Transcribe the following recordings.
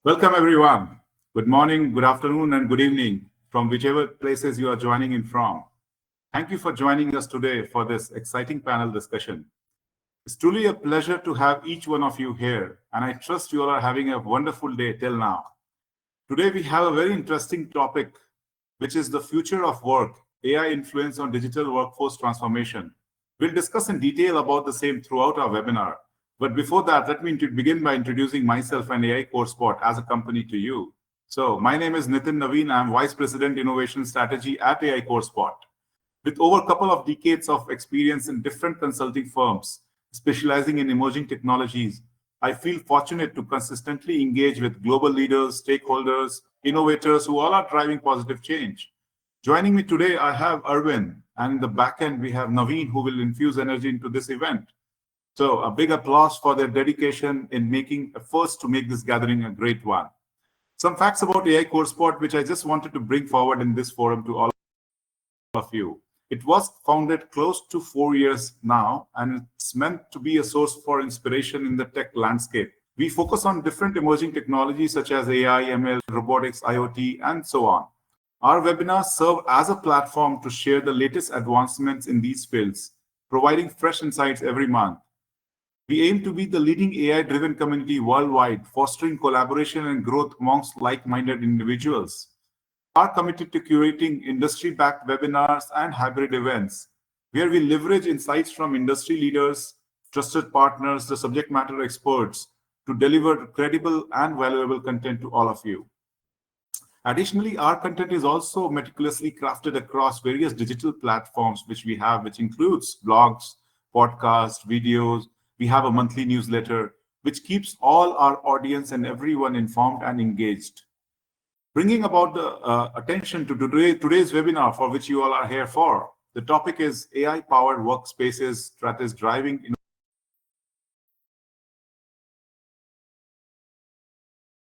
Welcome, everyone. Good morning, good afternoon, and good evening from whichever places you are joining in from. Thank you for joining us today for this exciting panel discussion. It's truly a pleasure to have each one of you here, and I trust you all are having a wonderful day till now. Today, we have a very interesting topic, which is the future of work, AI influence on digital workforce transformation. We'll discuss in detail about the same throughout our webinar. But before that, let me begin by introducing myself and AI CoreSpot as a company to you. So my name is Nitin Naveen. I'm Vice President Innovation Strategy at AI CoreSpot. With over a couple of decades of experience in different consulting firms, specializing in emerging technologies, I feel fortunate to consistently engage with global leaders, stakeholders, innovators who all are driving positive change. Joining me today, I have Arvind, and in the back end, we have Naveen, who will infuse energy into this event. So a big applause for their dedication in making efforts to make this gathering a great one. Some facts about AI CoreSpot, which I just wanted to bring forward in this forum to all of you. It was founded close to 4 years now, and it's meant to be a source for inspiration in the tech landscape. We focus on different emerging technologies such as AI, ML, robotics, IoT, and so on. Our webinars serve as a platform to share the latest advancements in these fields, providing fresh insights every month. We aim to be the leading AI-driven community worldwide, fostering collaboration and growth amongst like-minded individuals. We are committed to curating industry-backed webinars and hybrid events, where we leverage insights from industry leaders, trusted partners, the subject matter experts, to deliver credible and valuable content to all of you. Additionally, our content is also meticulously crafted across various digital platforms which we have, which includes blogs, podcasts, videos. We have a monthly newsletter, which keeps all our audience and everyone informed and engaged. Bringing about the attention to today's webinar, for which you all are here for. The topic is AI-powered workspaces that is driving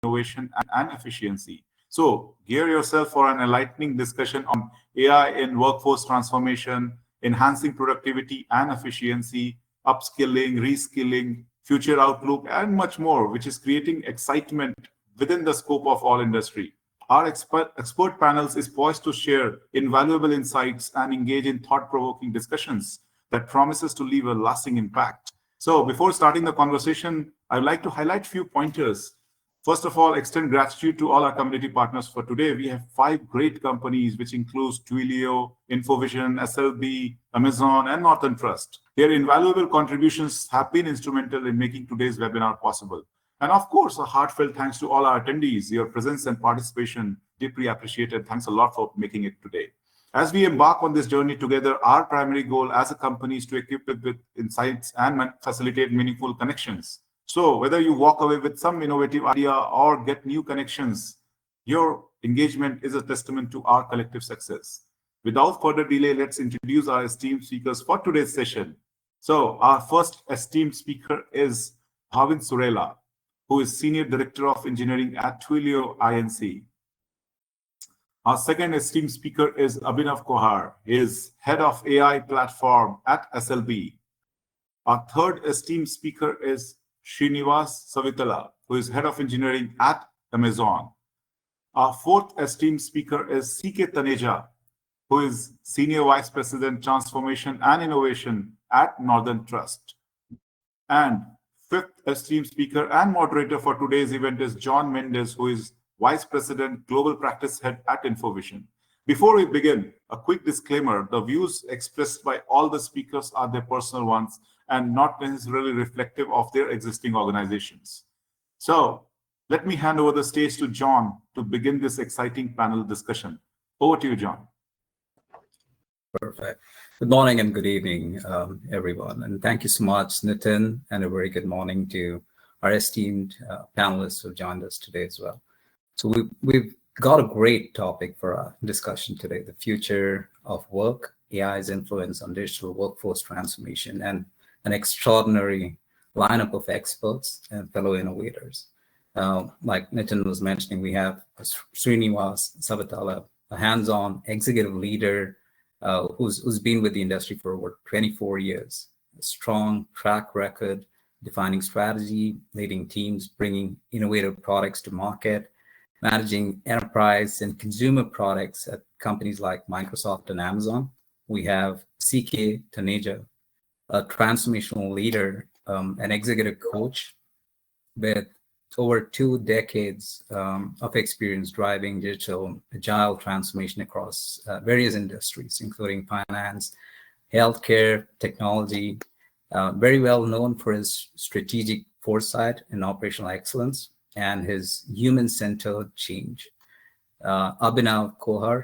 innovation and efficiency. So gear yourself for an enlightening discussion on AI in workforce transformation, enhancing productivity and efficiency, upskilling, reskilling, future outlook, and much more, which is creating excitement within the scope of all industry. Our expert panels is poised to share invaluable insights and engage in thought-provoking discussions that promises to leave a lasting impact. So before starting the conversation, I'd like to highlight a few pointers. First of all, extend gratitude to all our community partners for today. We have 5 great companies, which includes Twilio, Infovision, SLB, Amazon, and Northern Trust. Their invaluable contributions have been instrumental in making today's webinar possible. And of course, a heartfelt thanks to all our attendees. Your presence and participation deeply appreciated. Thanks a lot for making it today. As we embark on this journey together, our primary goal as a company is to equip it with insights and facilitate meaningful connections. So whether you walk away with some innovative idea or get new connections, your engagement is a testament to our collective success. Without further delay, let's introduce our esteemed speakers for today's session. So our first esteemed speaker is Bhavin Surela, who is Senior Director of Engineering at Twilio Inc. Our second esteemed speaker is Abhinav Kohar. He is Head of AI Platform at SLB. Our third esteemed speaker is Srinivas Savitala, who is Head of Engineering at Amazon. Our fourth esteemed speaker is CK Taneja, who is Senior Vice President, Transformation and Innovation at Northern Trust. And fifth esteemed speaker and moderator for today's event is John Mendes, who is Vice President, Global Practice Head at Infovision. Before we begin, a quick disclaimer: the views expressed by all the speakers are their personal ones and not necessarily reflective of their existing organizations. So let me hand over the stage to John to begin this exciting panel discussion. Over to you, John. Perfect. Good morning and good evening, everyone. And thank you so much, Nitin, and a very good morning to our esteemed panelists who joined us today as well. So we've got a great topic for our discussion today: the future of work, AI's influence on digital workforce transformation, and an extraordinary lineup of experts and fellow innovators. Like Nitin was mentioning, we have Srinivas Savitala, a hands-on executive leader who's been with the industry for over 24 years, a strong track record defining strategy, leading teams, bringing innovative products to market, managing enterprise and consumer products at companies like Microsoft and Amazon. We have CK Taneja, a transformational leader, an executive coach with over 2 decades of experience driving digital agile transformation across various industries, including finance, healthcare, technology, very well known for his strategic foresight and operational excellence and his human-centered change. Abhinav Kohar,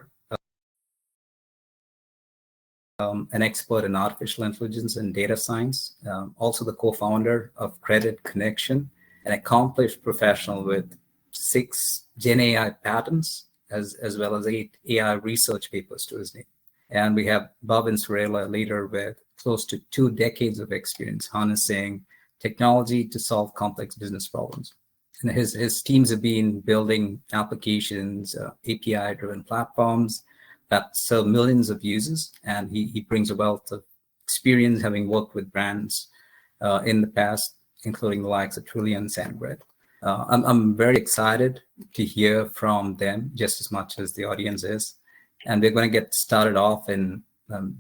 an expert in artificial intelligence and data science, also the co-founder of Credit Connection, an accomplished professional with 6 Gen AI patents, as well as 8 AI research papers to his name. And we have Bhavin Surela, a leader with close to 2 decades of experience harnessing technology to solve complex business problems. And his teams have been building applications, API-driven platforms that serve millions of users. And he brings a wealth of experience having worked with brands in the past, including the likes of Trillian and SandGrid. I'm very excited to hear from them just as much as the audience is. And we're going to get started off in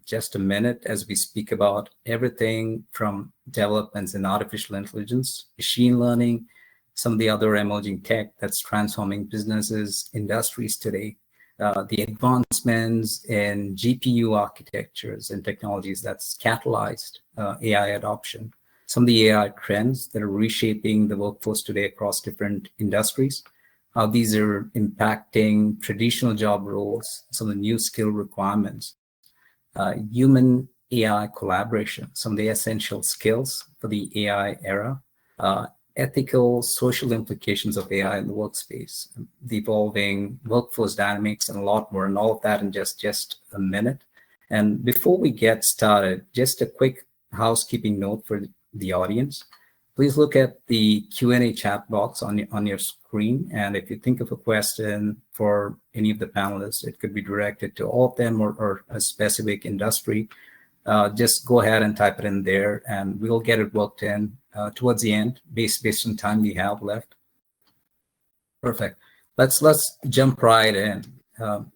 just a minute as we speak about everything from developments in artificial intelligence, machine learning, some of the other emerging tech that's transforming businesses, industries today, the advancements in GPU architectures and technologies that's catalyzed AI adoption, some of the AI trends that are reshaping the workforce today across different industries, how these are impacting traditional job roles, some of the new skill requirements, human AI collaboration, some of the essential skills for the AI era, ethical, social implications of AI in the workspace, the evolving workforce dynamics, and a lot more, and all of that in just a minute. And before we get started, just a quick housekeeping note for the audience. Please look at the Q&A chat box on your screen. And if you think of a question for any of the panelists, it could be directed to all of them or a specific industry. Just go ahead and type it in there and we'll get it worked in towards the end based on time we have left. Perfect. Let's jump right in.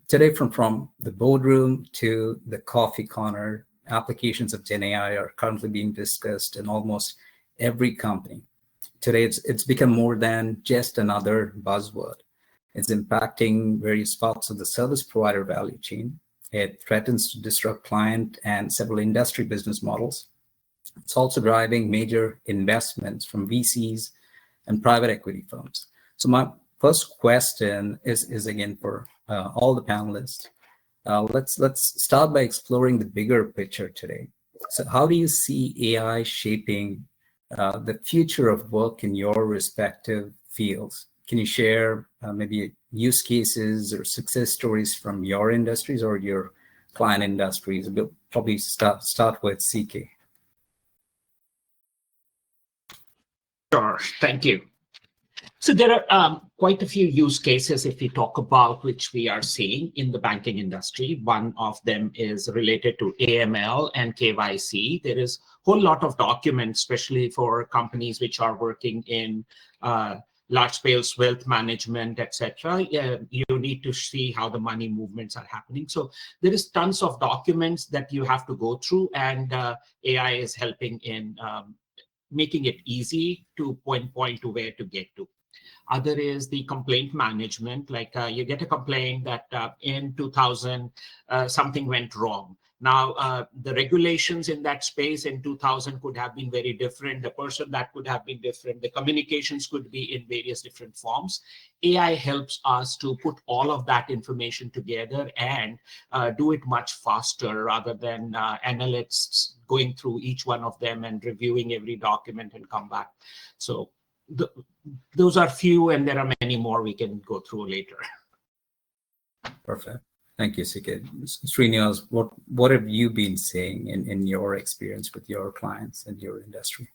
Today from the boardroom to the coffee corner, applications of Gen AI are currently being discussed in almost every company. Today, it's become more than just another buzzword. It's impacting various parts of the service provider value chain. It threatens to disrupt client and several industry business models. It's also driving major investments from VCs and private equity firms. So my first question is again for all the panelists. Let's start by exploring the bigger picture today. So how do you see AI shaping the future of work in your respective fields? Can you share maybe use cases or success stories from your industries or your client industries? We'll probably start with CK. Sure, thank you. So there are quite a few use cases if we talk about which we are seeing in the banking industry. One of them is related to AML and KYC. There is a whole lot of documents, especially for companies which are working in large-scale wealth management, etc. You need to see how the money movements are happening. So there is tons of documents that you have to go through, and AI is helping in making it easy to point to where to get to. Other is the complaint management, like you get a complaint that in 2000 something went wrong. Now, the regulations in that space in 2000 could have been very different. The person that could have been different. The communications could be in various different forms. AI helps us to put all of that information together and do it much faster rather than analysts going through each one of them and reviewing every document and come back. So those are few, and there are many more we can go through later. Perfect. Thank you, CK. Srinivas, what have you been seeing in your experience with your clients and your industry?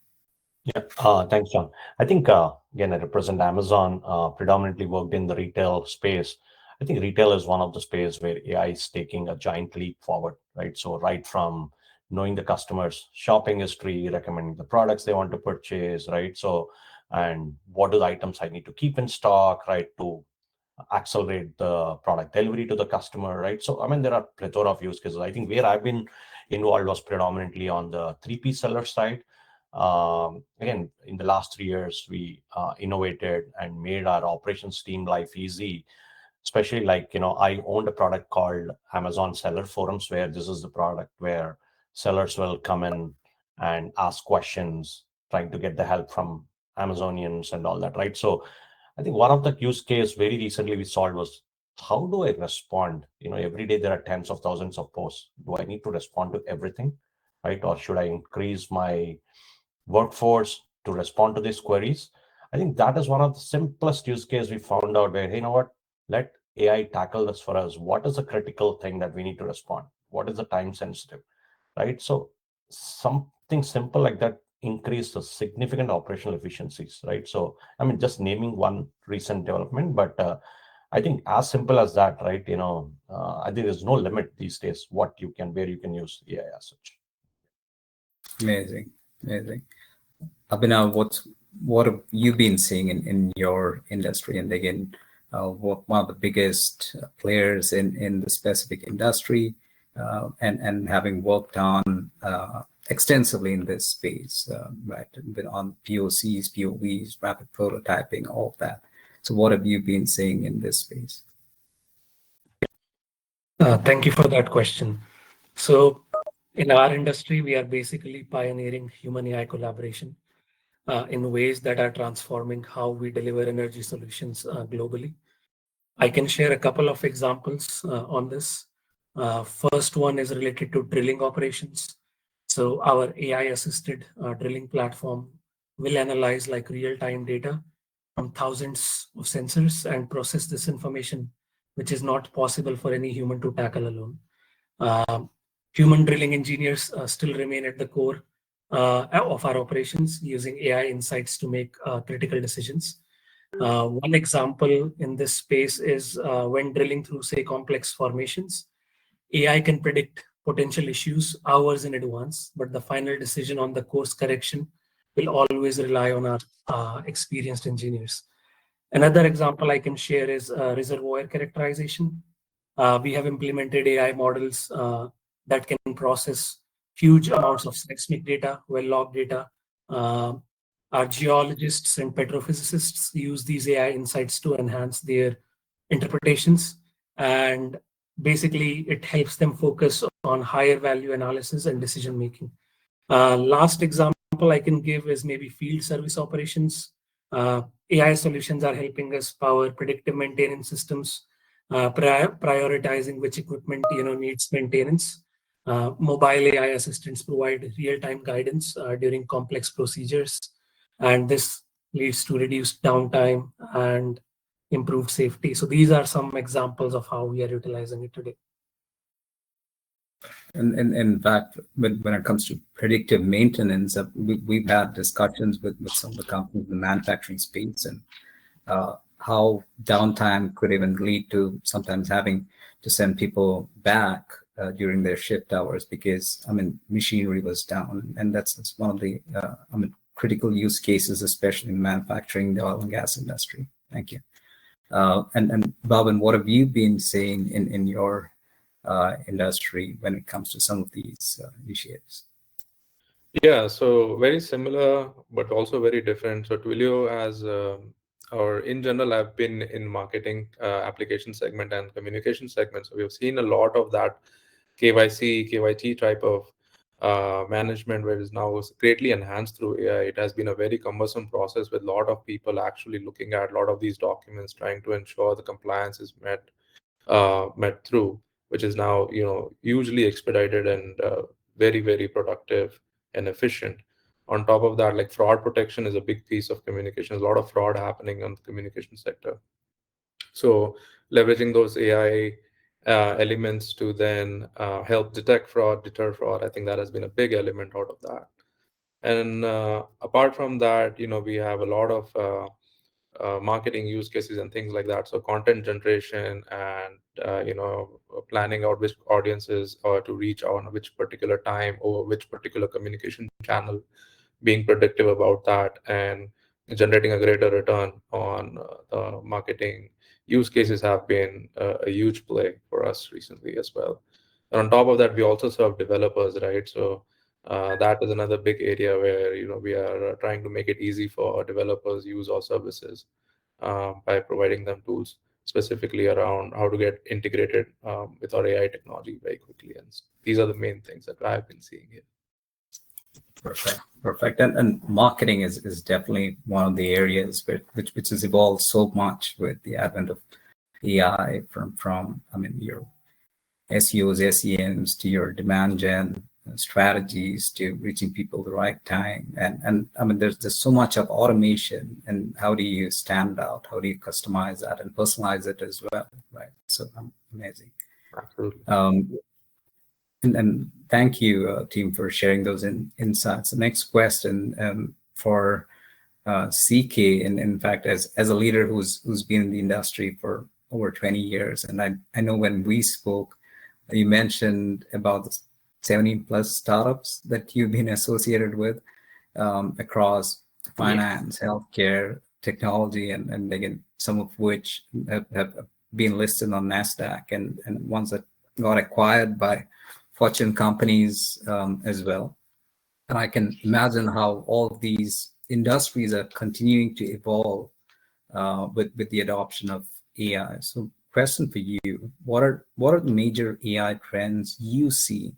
Yeah, thanks, John. I think, again, I represent Amazon, predominantly worked in the retail space. I think retail is one of the spaces where AI is taking a giant leap forward, right? So right from knowing the customer's shopping history, recommending the products they want to purchase, right? So, and what are the items I need to keep in stock, right, to accelerate the product delivery to the customer, right? So, I mean, there are plethora of use cases. I think where I've been involved was predominantly on the 3P seller side. Again, in the last 3 years, we innovated and made our operations team life easy. Especially like, I owned a product called Amazon Seller Forums, where this is the product where sellers will come in and ask questions, trying to get the help from Amazonians and all that, right? So I think one of the use case very recently we solved was, how do I respond? Every day there are tens of thousands of posts. Do I need to respond to everything, right? Or should I increase my workforce to respond to these queries? I think that is one of the simplest use case we found out where, hey, you know what, let AI tackle this for us. What is the critical thing that we need to respond? What is the time sensitive, right? So something simple like that increase the significant operational efficiencies, right? So, I mean, just naming one recent development, but I think as simple as that, right? I think there's no limit these days where you can use AI as such. Amazing. Abhinav, what have you been seeing in your industry? And again, what one of the biggest players in the specific industry, and having worked on extensively in this space, right? Been on POCs, POVs, rapid prototyping, all of that. So what have you been seeing in this space? Thank you for that question. So in our industry, we are basically pioneering human AI collaboration in ways that are transforming how we deliver energy solutions globally. I can share a couple of examples on this. First one is related to drilling operations. So our AI-assisted drilling platform will analyze like real-time data from thousands of sensors and process this information, which is not possible for any human to tackle alone. Human drilling engineers still remain at the core of our operations, using AI insights to make critical decisions. One example in this space is when drilling through, say, complex formations, AI can predict potential issues hours in advance, but the final decision on the course correction will always rely on our experienced engineers. Another example I can share is reservoir characterization. We have implemented AI models that can process huge amounts of seismic data, well log data. Our geologists and petrophysicists use these AI insights to enhance their interpretations, and basically it helps them focus on higher value analysis and decision making. Last example I can give is maybe field service operations. AI solutions are helping us power predictive maintenance systems, prioritizing which equipment needs maintenance. Mobile AI assistants provide real-time guidance during complex procedures, and this leads to reduced downtime and improved safety. So these are some examples of how we are utilizing it today. And in fact, when it comes to predictive maintenance, we've had discussions with some of the companies in the manufacturing space, and how downtime could even lead to sometimes having to send people back during their shift hours because, machinery was down. And that's one of the critical use cases, especially in manufacturing, the oil and gas industry. Thank you. And Bhavin, what have you been seeing in your industry when it comes to some of these initiatives? Yeah, so very similar, but also very different. So Twilio has, or in general, I've been in marketing application segment and communication segment. So we've seen a lot of that KYC, KYT type of management, where it is now greatly enhanced through AI. It has been a very cumbersome process with a lot of people actually looking at a lot of these documents, trying to ensure the compliance is met through, which is now hugely expedited and very, very productive and efficient. On top of that, like fraud protection is a big piece of communication. There's a lot of fraud happening on the communication sector. So leveraging those AI elements to then help detect fraud, deter fraud, I think that has been a big element out of that. And apart from that, we have a lot of marketing use cases and things like that. So content generation and planning out which audiences or to reach on which particular time or which particular communication channel, being predictive about that and generating a greater return on the marketing use cases have been a huge play for us recently as well. And on top of that, we also serve developers, right? So that is another big area where we are trying to make it easy for developers use our services by providing them tools specifically around how to get integrated with our AI technology very quickly. And these are the main things that I've been seeing here. Perfect. And marketing is definitely one of the areas which has evolved so much with the advent of AI from your SEOs, SEMs to your demand gen strategies to reaching people the right time. And there's so much of automation, and how do you stand out? How do you customize that and personalize it as well, right? So amazing. Absolutely. And thank you, team, for sharing those insights. The next question for CK, and in fact, as a leader who's been in the industry for over 20 years, and I know when we spoke, you mentioned about the 17 plus startups that you've been associated with across finance, healthcare, technology, and again, some of which have been listed on NASDAQ and ones that got acquired by Fortune companies as well. And I can imagine how all of these industries are continuing to evolve with the adoption of AI. So question for you, what are the major AI trends you see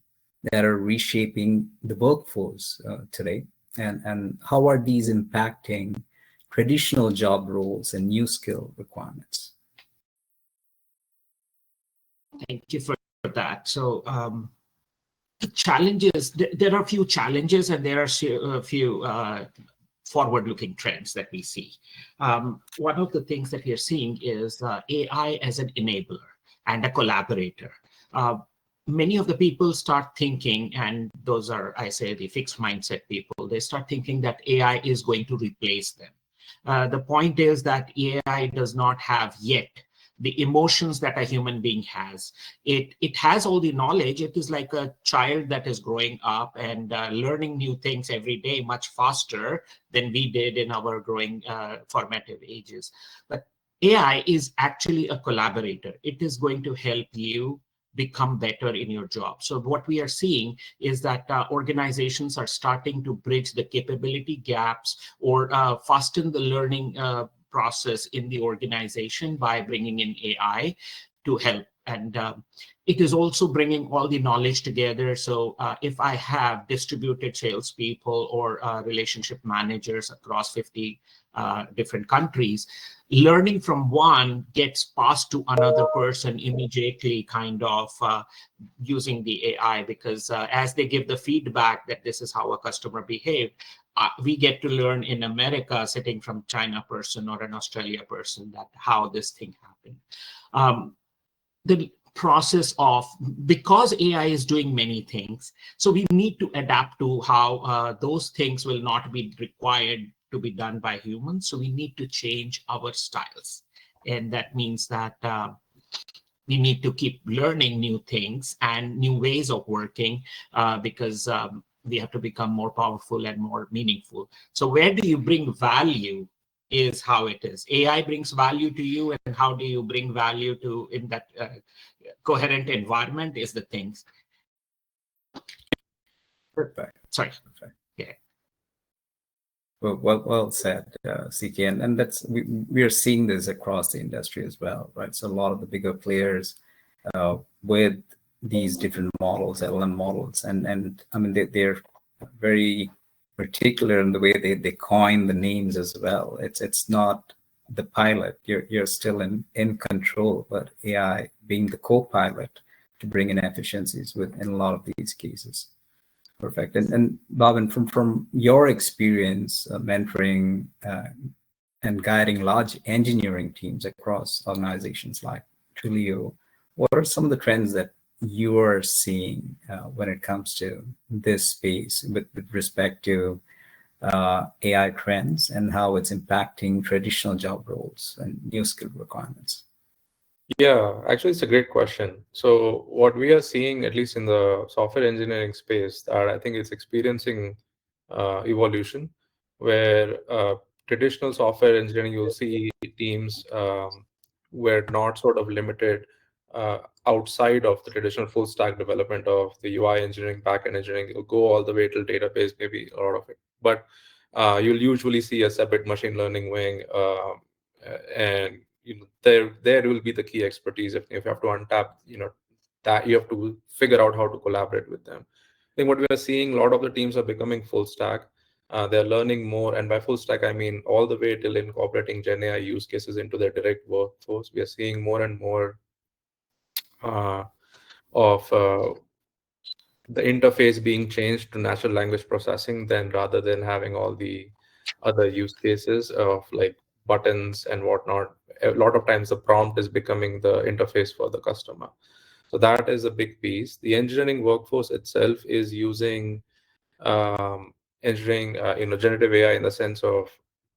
that are reshaping the workforce today? And how are these impacting traditional job roles and new skill requirements? Thank you for that. So the challenges, there are a few challenges and there are a few forward-looking trends that we see. One of the things that we are seeing is AI as an enabler and a collaborator. Many of the people start thinking, and those are, I say, the fixed mindset people, they start thinking that AI is going to replace them. The point is that AI does not have yet the emotions that a human being has. It has all the knowledge. It is like a child that is growing up and learning new things every day much faster than we did in our growing formative ages. But AI is actually a collaborator. It is going to help you become better in your job. So what we are seeing is that organizations are starting to bridge the capability gaps or fasten the learning process in the organization by bringing in AI to help. And it is also bringing all the knowledge together. So if I have distributed salespeople or relationship managers across 50 different countries, learning from one gets passed to another person immediately, kind of using the AI, because as they give the feedback that this is how a customer behaved, we get to learn in America, sitting from China person or an Australia person, that how this thing happened. The process of, because AI is doing many things, so we need to adapt to how those things will not be required to be done by humans. So we need to change our styles. And that means that we need to keep learning new things and new ways of working because we have to become more powerful and more meaningful. So where do you bring value is how it is. AI brings value to you, and how do you bring value to in that coherent environment is the things. Perfect. Sorry. Perfect. Yeah. Well said, CK, and that's we are seeing this across the industry as well, right? So a lot of the bigger players with these different models, LLM models, and I mean they're very particular in the way they coin the names as well. It's not the pilot; you're still in control, but AI being the co-pilot to bring in efficiencies in a lot of these cases. Perfect. And Bhavin, from your experience mentoring and guiding large engineering teams across organizations like Twilio, what are some of the trends that you are seeing when it comes to this space with respect to AI trends and how it's impacting traditional job roles and new skill requirements? Yeah, actually, it's a great question. So, what we are seeing, at least in the software engineering space, that I think it's experiencing evolution, where traditional software engineering, you'll see teams were not sort of limited outside of the traditional full stack development of the UI engineering, backend engineering. You'll go all the way till database, maybe a lot of it. But you'll usually see a separate machine learning wing, and there will be the key expertise. If you have to untap, that you have to figure out how to collaborate with them. I think what we are seeing, a lot of the teams are becoming full stack. They're learning more, and by full stack I mean all the way till incorporating Gen AI use cases into their direct workforce. We are seeing more and more of the interface being changed to natural language processing, then rather than having all the other use cases of like buttons and whatnot. A lot of times the prompt is becoming the interface for the customer. So that is a big piece. The engineering workforce itself is using engineering, generative AI in the sense of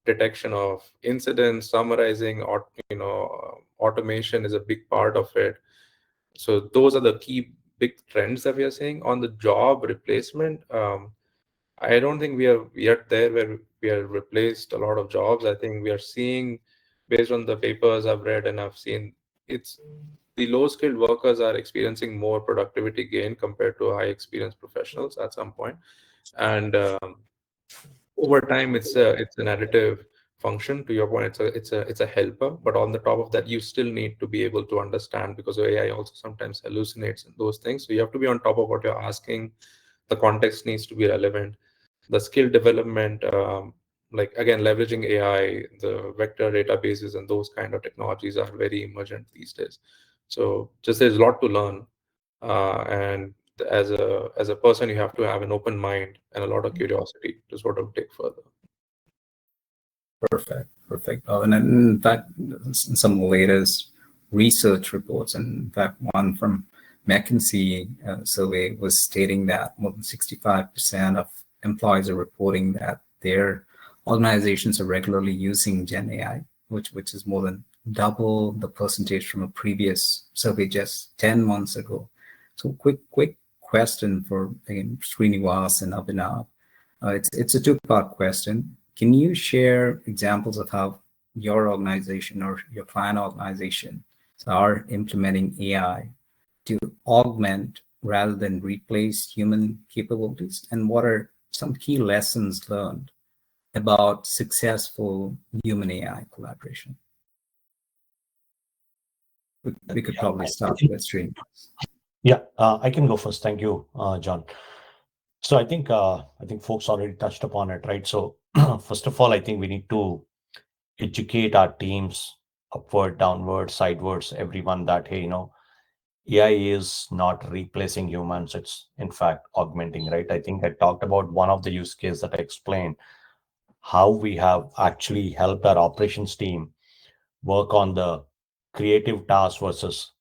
detection of incidents, summarizing, or automation is a big part of it. So those are the key big trends that we are seeing on the job replacement. I don't think we are yet there where we have replaced a lot of jobs. I think we are seeing, based on the papers I've read and I've seen, it's the low-skilled workers are experiencing more productivity gain compared to high-experienced professionals at some point. And over time, it's an additive function. To your point, it's a helper, but on the top of that, you still need to be able to understand, because AI also sometimes hallucinates in those things. So you have to be on top of what you're asking. The context needs to be relevant. The skill development, like again, leveraging AI, the vector databases and those kind of technologies are very emergent these days. So just there's a lot to learn, and as a person, you have to have an open mind and a lot of curiosity to sort of take further. Perfect. And in fact, some latest research reports, and in fact, one from McKinsey survey was stating that more than 65% of employees are reporting that their organizations are regularly using Gen AI, which is more than double the percentage from a previous survey just 10 months ago. So quick question for Srinivas and Abhinav. It's a two-part question. Can you share examples of how your organization or your client organization are implementing AI to augment rather than replace human capabilities? And what are some key lessons learned about successful human AI collaboration? We could probably start with Srinivas. Yeah, I can go first. Thank you, John. So I think folks already touched upon it, right? So first of all, I think we need to educate our teams upward, downward, sidewards, everyone that, hey, AI is not replacing humans. It's in fact augmenting, right? I think I talked about one of the use cases that I explained, how we have actually helped our operations team work on the creative task versus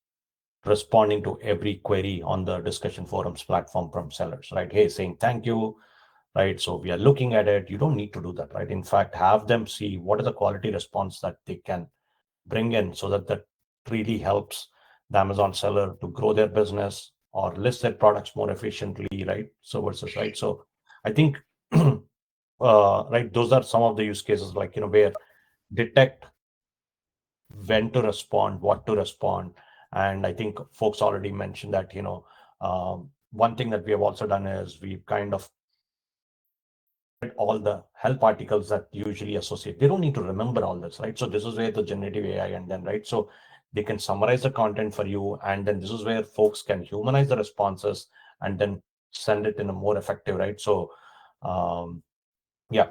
responding to every query on the discussion forums platform from sellers, right? Hey, saying thank you, right? So we are looking at it. You don't need to do that, right? In fact, have them see what is the quality response that they can bring in, so that really helps the Amazon seller to grow their business or list their products more efficiently, right? So versus, right? So I think, right, those are some of the use cases, like, where detect when to respond, what to respond. And I think folks already mentioned that, one thing that we have also done is we've kind of all the help articles that usually associate. They don't need to remember all this, right? So this is where the generative AI, and then, right, so they can summarize the content for you, and then this is where folks can humanize the responses and then send it in a more effective, right? So yeah.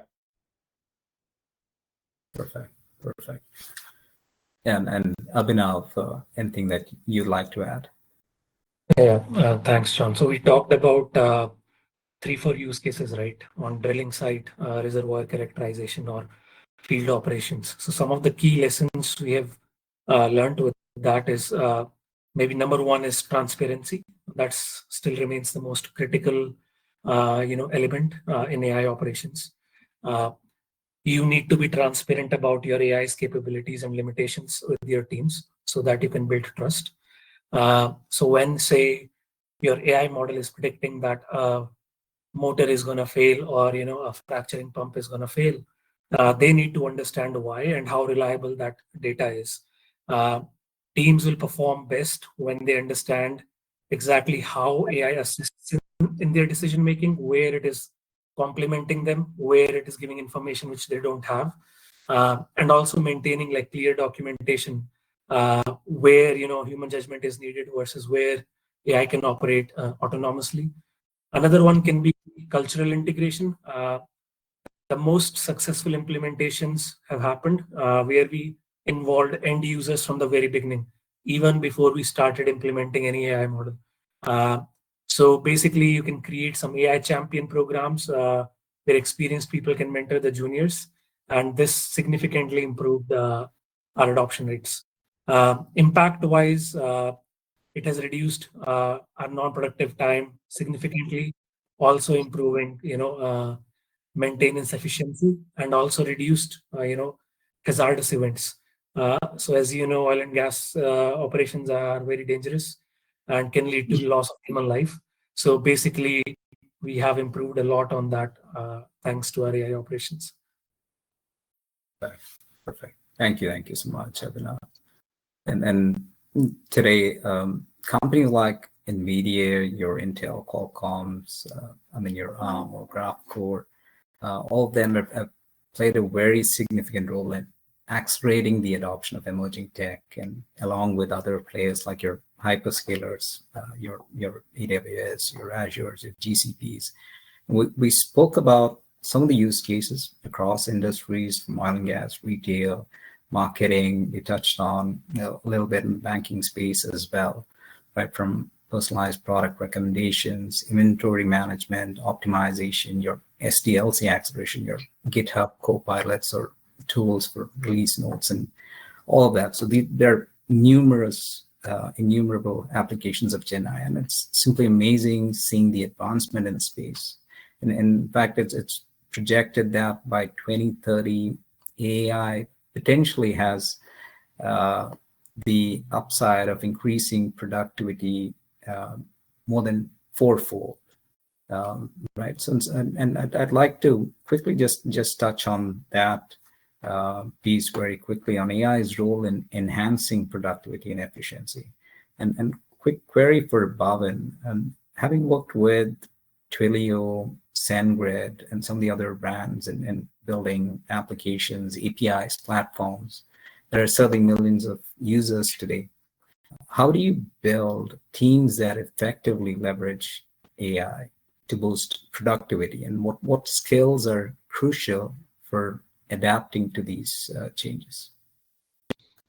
Perfect. And Abhinav, anything that you'd like to add? Yeah, thanks, John. So we talked about 3-4 use cases, right? On drilling site, reservoir characterization, or field operations. So some of the key lessons we have learned with that is maybe number one is transparency. That still remains the most critical, element in AI operations. You need to be transparent about your AI's capabilities and limitations with your teams so that you can build trust. So when, say, your AI model is predicting that a motor is going to fail, or a fracturing pump is going to fail, they need to understand why and how reliable that data is. Teams will perform best when they understand exactly how AI assists in their decision making, where it is complementing them, where it is giving information which they don't have, and also maintaining like clear documentation where human judgment is needed versus where AI can operate autonomously. Another one can be cultural integration. The most successful implementations have happened where we involved end users from the very beginning, even before we started implementing any AI model. So basically, you can create some AI champion programs where experienced people can mentor the juniors, and this significantly improved our adoption rates. Impact-wise, it has reduced our non-productive time significantly, also improving, maintenance efficiency, and also reduced, hazardous events. So as you know, oil and gas operations are very dangerous and can lead to loss of human life. So basically, we have improved a lot on that thanks to our AI operations. Perfect. Thank you so much, Abhinav. And today, companies like NVIDIA, your Intel, Qualcomm's, your ARM or GraphCore, all of them have played a very significant role in accelerating the adoption of emerging tech, and along with other players like your hyperscalers, your AWS, your Azure, your GCPs. We spoke about some of the use cases across industries, from oil and gas, retail, marketing. We touched on a little bit in the banking space as well, right? From personalized product recommendations, inventory management, optimization, your SDLC acceleration, your GitHub copilots or tools for release notes, and all of that. So there are numerous, innumerable applications of GenAI, and it's simply amazing seeing the advancement in the space. And in fact, it's projected that by 2030, AI potentially has the upside of increasing productivity more than fourfold, right? So, and I'd like to quickly just touch on that piece very quickly on AI's role in enhancing productivity and efficiency. And quick query for Bhavin, having worked with Twilio, SendGrid, and some of the other brands in building applications, APIs, platforms, there are certainly millions of users today. How do you build teams that effectively leverage AI to boost productivity, and what skills are crucial for adapting to these changes?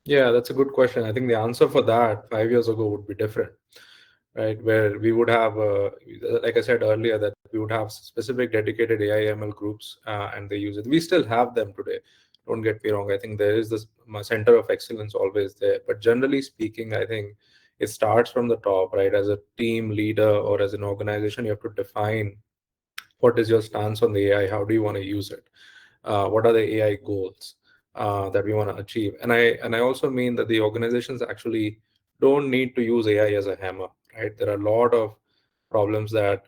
Yeah, that's a good question. I think the answer for that 5 years ago would be different, right? Where we would have, like I said earlier, that we would have specific dedicated AI ML groups and they use it. We still have them today. Don't get me wrong. I think there is this center of excellence always there. But generally speaking, I think it starts from the top, right? As a team leader or as an organization, you have to define what is your stance on the AI. How do you want to use it? What are the AI goals that we want to achieve? And I also mean that the organizations actually don't need to use AI as a hammer, right? There are a lot of problems that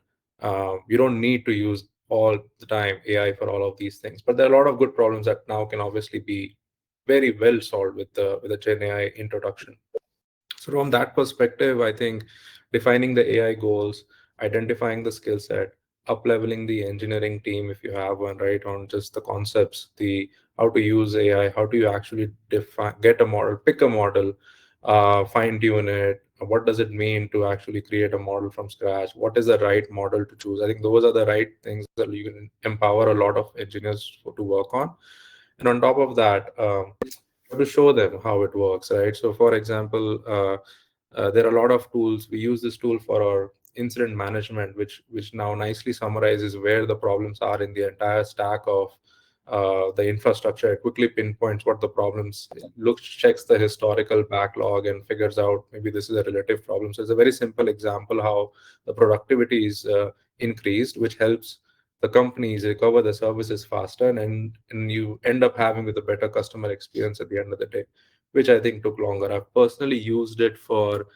you don't need to use all the time AI for all of these things, but there are a lot of good problems that now can obviously be very well solved with the Gen AI introduction. So from that perspective, I think defining the AI goals, identifying the skill set, up-leveling the engineering team if you have one, right, on just the concepts, the how to use AI, how do you actually get a model, pick a model, fine-tune it, what does it mean to actually create a model from scratch, what is the right model to choose. I think those are the right things that you can empower a lot of engineers to work on. And on top of that, to show them how it works, right? So for example, there are a lot of tools. We use this tool for our incident management, which now nicely summarizes where the problems are in the entire stack of the infrastructure. It quickly pinpoints what the problems, checks the historical backlog and figures out maybe this is a relative problem. So it's a very simple example how the productivity is increased, which helps the companies recover the services faster, and you end up having with a better customer experience at the end of the day, which I think took longer. I've personally used it for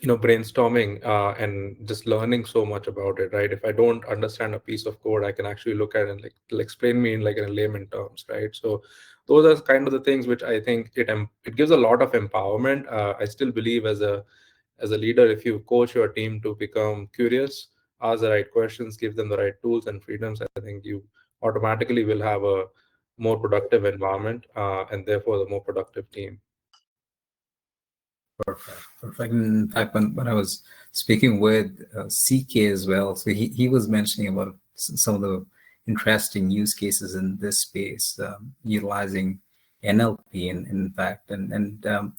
brainstorming and just learning so much about it, right? If I don't understand a piece of code, I can actually look at it and like it'll explain me in like in layman terms, right? So those are kind of the things which I think it gives a lot of empowerment. I still believe as a leader, if you coach your team to become curious, ask the right questions, give them the right tools and freedoms, I think you automatically will have a more productive environment and therefore the more productive team. Perfect. In fact, when I was speaking with CK as well, so he was mentioning about some of the interesting use cases in this space, utilizing NLP in fact, and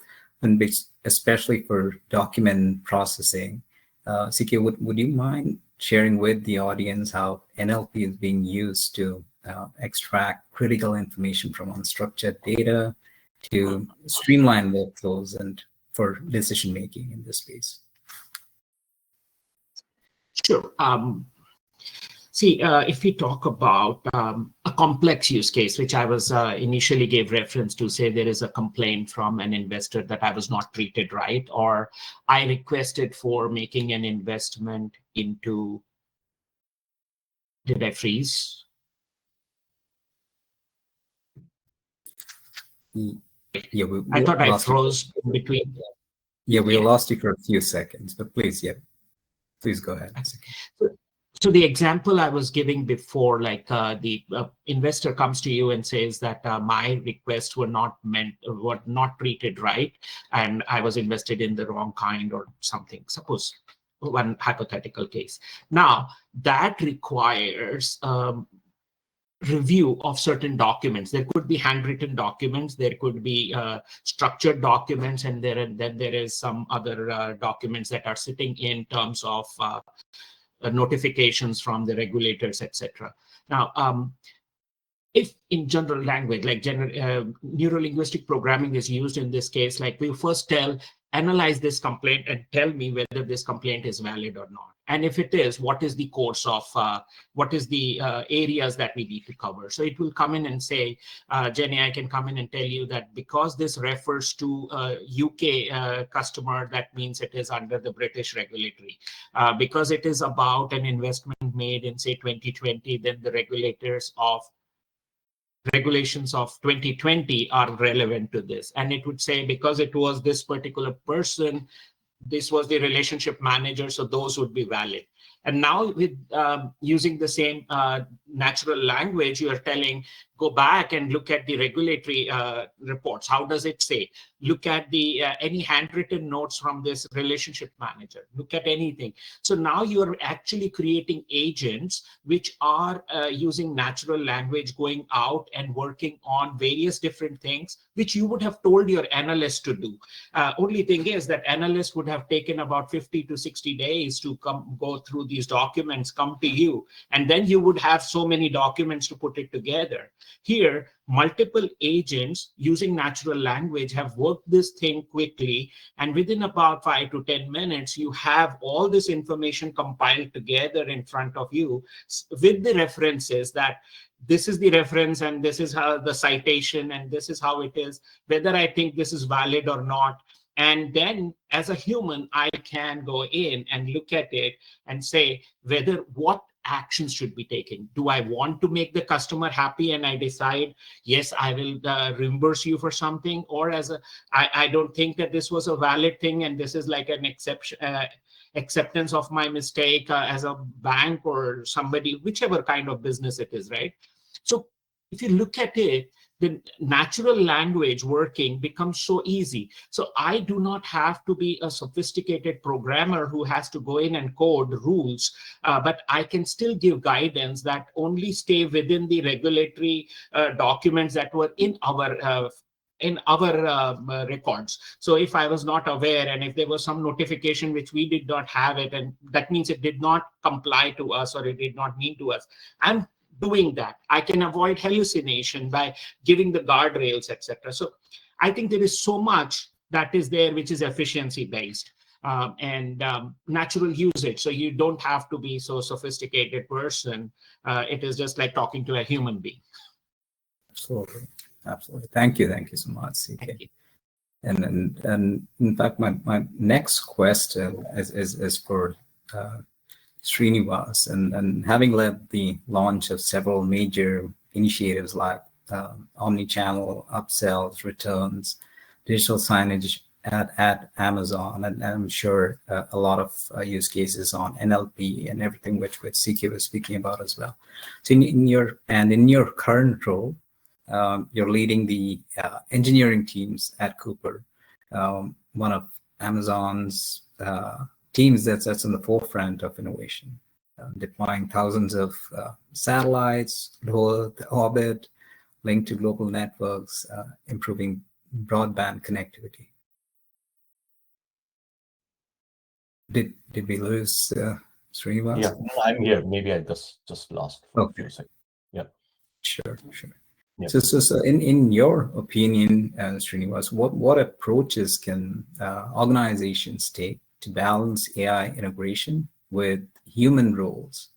especially for document processing. CK, would you mind sharing with the audience how NLP is being used to extract critical information from unstructured data to streamline workflows and for decision making in this space? Sure. If we talk about a complex use case, which I was initially gave reference to, say there is a complaint from an investor that I was not treated right, or I requested for making an investment into, did I freeze? Yeah, I thought I froze in between. Yeah, we lost you for a few seconds, but please go ahead. So the example I was giving before, like the investor comes to you and says that my requests were not treated right, and I was invested in the wrong kind or something. Suppose one hypothetical case. Now that requires review of certain documents. There could be handwritten documents, there could be structured documents, and then there is some other documents that are sitting in terms of notifications from the regulators, etc. Now, if in general language, like neuro-linguistic programming is used in this case, like we first analyze this complaint and tell me whether this complaint is valid or not. And if it is, what is the course of, what is the areas that we need to cover? So it will come in and say, Jenny, I can come in and tell you that because this refers to a UK customer, that means it is under the British regulatory. Because it is about an investment made in, say, 2020, then the regulations of 2020 are relevant to this. And it would say, because it was this particular person, this was the relationship manager, so those would be valid. And now with using the same natural language, you are telling, go back and look at the regulatory reports. How does it say? Look at the any handwritten notes from this relationship manager. Look at anything. So now you are actually creating agents which are using natural language, going out and working on various different things, which you would have told your analyst to do. Only thing is that analyst would have taken about 50 to 60 days to go through these documents, come to you, and then you would have so many documents to put it together. Here, multiple agents using natural language have worked this thing quickly, and within about 5 to 10 minutes, you have all this information compiled together in front of you with the references that this is the reference and this is how the citation and this is how it is, whether I think this is valid or not. And then as a human, I can go in and look at it and say whether what actions should be taken. Do I want to make the customer happy and I decide, yes, I will reimburse you for something, or I don't think that this was a valid thing and this is like an acceptance of my mistake as a bank or somebody, whichever kind of business it is, right? So if you look at it, the natural language working becomes so easy. So I do not have to be a sophisticated programmer who has to go in and code rules, but I can still give guidance that only stay within the regulatory documents that were in our records. So if I was not aware and if there was some notification which we did not have it, and that means it did not comply to us or it did not mean to us, I'm doing that. I can avoid hallucination by giving the guardrails, etc. So I think there is so much that is there which is efficiency based. and natural usage. So you don't have to be so sophisticated person. It is just like talking to a human being. Absolutely. Absolutely. Thank you so much, CK. Thank you. And in fact, my next question is for Srinivas, and having led the launch of several major initiatives like omni-channel upsells, returns, digital signage at Amazon, and I'm sure a lot of use cases on NLP and everything which CK was speaking about as well. So in your current role, you're leading the engineering teams at Cooper, one of Amazon's teams that's in the forefront of innovation, deploying thousands of satellites, low Earth orbit, linked to global networks, improving broadband connectivity. Did we lose Srinivas? Yeah, no, I'm here. Maybe I just lost for a few seconds. Yeah. Sure. Yeah. So in your opinion, Srinivas, what approaches can organizations take to balance AI integration with human roles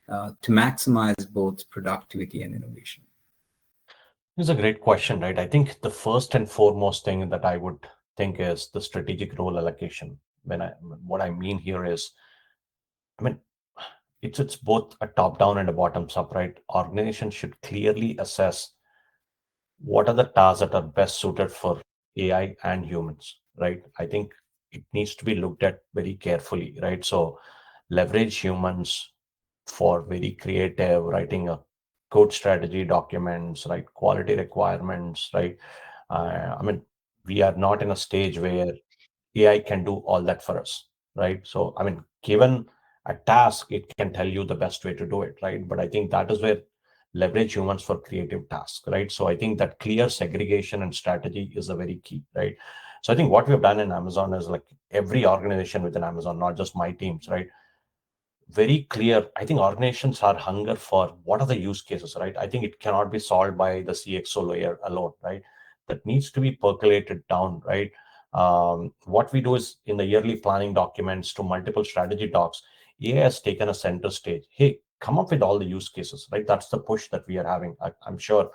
to maximize both productivity and innovation? It's a great question, right? I think the first and foremost thing that I would think is the strategic role allocation. What I mean here is, I mean, it's both a top-down and a bottoms-up, right? Organizations should clearly assess what are the tasks that are best suited for AI and humans, right? I think it needs to be looked at very carefully, right? So leverage humans for very creative writing a code strategy documents, right? Quality requirements, right? I mean, we are not in a stage where AI can do all that for us, right? So, I mean, given a task, it can tell you the best way to do it, right? But I think that is where leverage humans for creative tasks, right? So I think that clear segregation and strategy is a very key, right? So I think what we've done in Amazon is like every organization within Amazon, not just my teams, right? Very clear. I think organizations are hunger for what are the use cases, right? I think it cannot be solved by the CXO layer alone, right? That needs to be percolated down, right? What we do is in the yearly planning documents to multiple strategy docs, AI has taken a center stage. Hey, come up with all the use cases, right? That's the push that we are having. I'm sure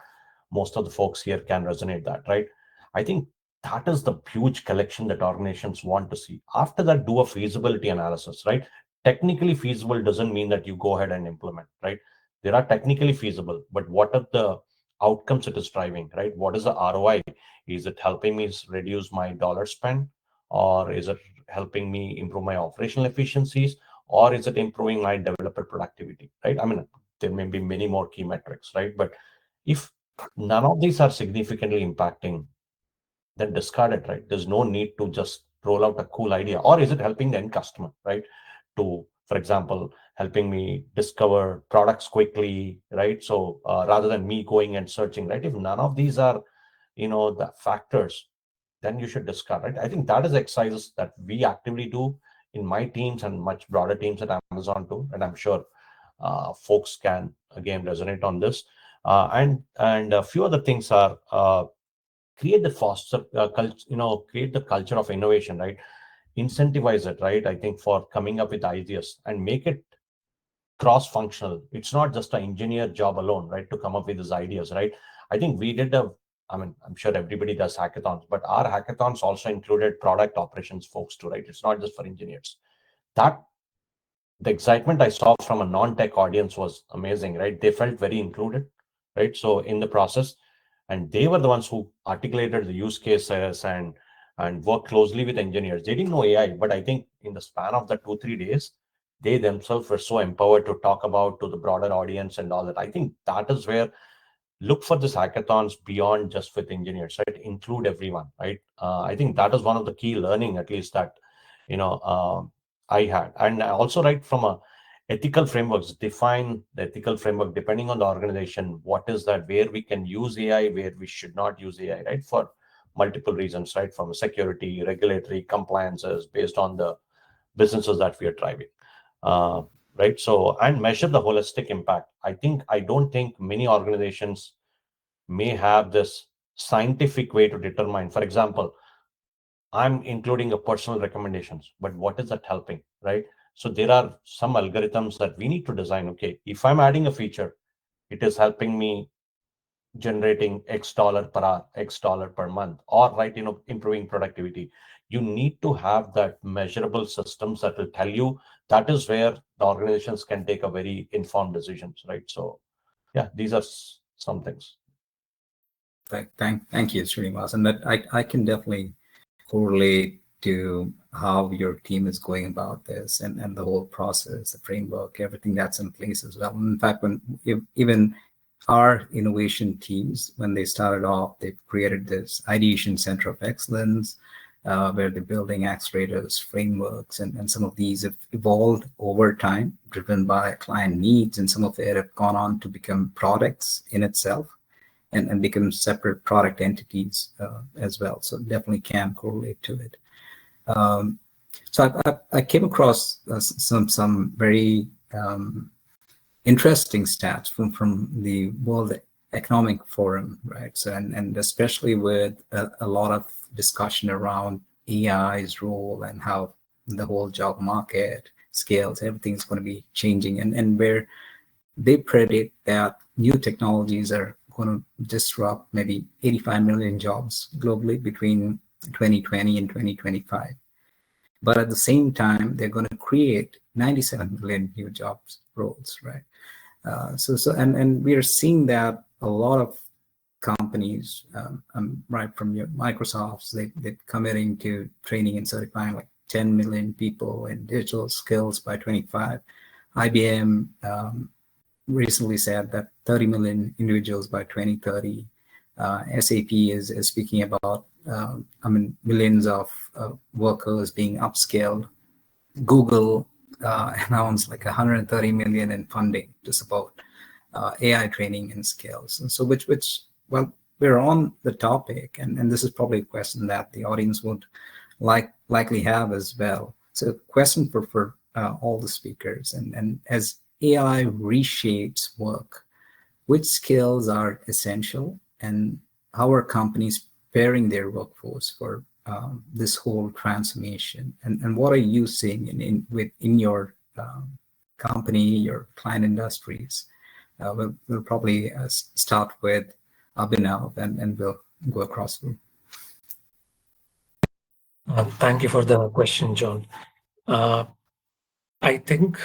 most of the folks here can resonate that, right? I think that is the huge collection that organizations want to see. After that, do a feasibility analysis, right? Technically feasible doesn't mean that you go ahead and implement, right? There are technically feasible, but what are the outcomes it is driving, right? What is the ROI? Is it helping me reduce my dollar spend, or is it helping me improve my operational efficiencies, or is it improving my developer productivity, right? I mean, there may be many more key metrics, right? But if none of these are significantly impacting, then discard it, right? There's no need to just roll out a cool idea. Or is it helping the end customer, right? To, for example, helping me discover products quickly, right? So rather than me going and searching, right? If none of these are, the factors, then you should discard, right? I think that is exercises that we actively do in my teams and much broader teams at Amazon too. And I'm sure folks can again resonate on this. And a few other things are create the foster culture, create the culture of innovation, right? Incentivize it, right? I think for coming up with ideas and make it cross-functional. It's not just an engineer job alone, right? To come up with these ideas, right? I think we did I'm sure everybody does hackathons, but our hackathons also included product operations folks too, right? It's not just for engineers. The excitement I saw from a non-tech audience was amazing, right? They felt very included, right? So in the process, and they were the ones who articulated the use cases and worked closely with engineers. They didn't know AI, but I think in the span of the 2-3 days, they themselves were so empowered to talk about to the broader audience and all that. I think that is where look for this hackathons beyond just with engineers, right? Include everyone, right? I think that is one of the key learning, at least that, I had. And also, right, from a ethical frameworks, define the ethical framework depending on the organization. What is that, where we can use AI, where we should not use AI, right? For multiple reasons, right? From security, regulatory compliances based on the businesses that we are driving. Right. So, and measure the holistic impact. I don't think many organizations may have this scientific way to determine. For example, I'm including a personal recommendations, but what is that helping, right? So there are some algorithms that we need to design. Okay, if I'm adding a feature, it is helping me generating X dollar per hour, X dollar per month, or right, improving productivity. You need to have that measurable systems that will tell you. That is where the organizations can take a very informed decisions, right? So yeah, these are some things. Thank you, Srinivas. And that I can definitely correlate to how your team is going about this and the whole process, the framework, everything that's in place as well. In fact, even our innovation teams, when they started off, they've created this ideation center of excellence, where they're building accelerators, frameworks, and some of these have evolved over time, driven by client needs, and some of it have gone on to become products in itself and become separate product entities as well. So definitely can correlate to it. So I came across some very interesting stats from the World Economic Forum, right? So and especially with a lot of discussion around AI's role and how the whole job market scales, everything's going to be changing, and where they predict that new technologies are going to disrupt maybe 85 million jobs globally between 2020 and 2025. But at the same time, they're going to create 97 million new jobs roles, right? And we are seeing that a lot of companies, right from your Microsofts, they're committing to training and certifying like 10 million people in digital skills by 25. IBM recently said that 30 million individuals by 2030. SAP is speaking about millions of workers being upskilled. Google announced like 130 million in funding to support AI training and skills. And so which well, we're on the topic, and this is probably a question that the audience would likely have as well. So question for all the speakers, and as AI reshapes work, which skills are essential, and how are companies preparing their workforce for this whole transformation? And what are you seeing in your company, your client industries? We'll probably start with Abhinav, and we'll go across through. Thank you for the question, John. I think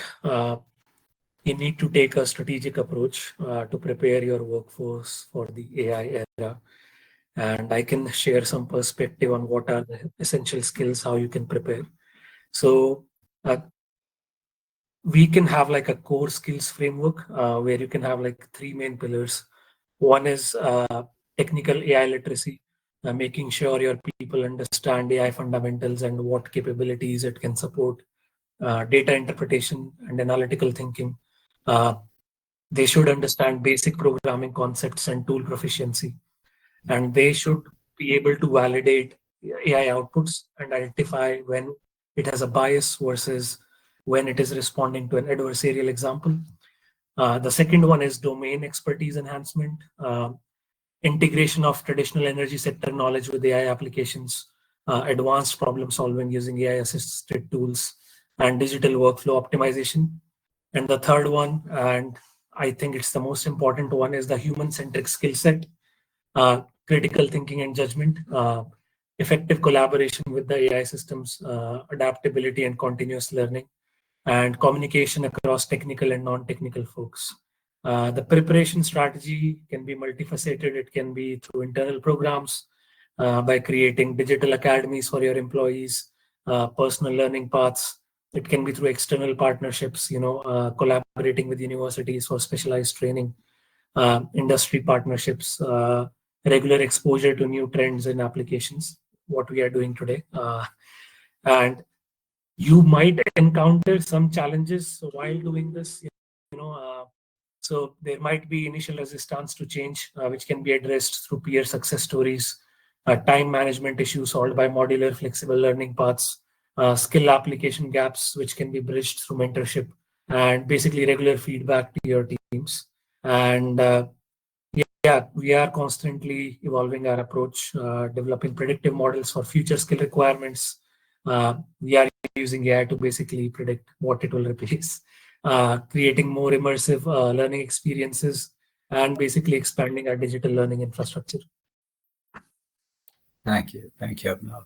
you need to take a strategic approach to prepare your workforce for the AI era. And I can share some perspective on what are the essential skills, how you can prepare. So we can have like a core skills framework where you can have like three main pillars. One is technical AI literacy, making sure your people understand AI fundamentals and what capabilities it can support, data interpretation and analytical thinking. They should understand basic programming concepts and tool proficiency, and they should be able to validate AI outputs and identify when it has a bias versus when it is responding to an adversarial example. The second one is domain expertise enhancement, integration of traditional energy sector knowledge with AI applications, advanced problem solving using AI assisted tools, and digital workflow optimization. And the third one, and I think it's the most important one, is the human-centric skill set, critical thinking and judgment, effective collaboration with the AI systems, adaptability and continuous learning, and communication across technical and non-technical folks. The preparation strategy can be multifaceted. It can be through internal programs, by creating digital academies for your employees, personal learning paths. It can be through external partnerships, collaborating with universities for specialized training, industry partnerships, regular exposure to new trends and applications, what we are doing today. And you might encounter some challenges while doing this, so there might be initial resistance to change, which can be addressed through peer success stories, time management issues solved by modular flexible learning paths, skill application gaps, which can be bridged through mentorship, and basically regular feedback to your teams. And Yeah, we are constantly evolving our approach, developing predictive models for future skill requirements. We are using AI to basically predict what it will replace, creating more immersive learning experiences, and basically expanding our digital learning infrastructure. Thank you, Abhinav.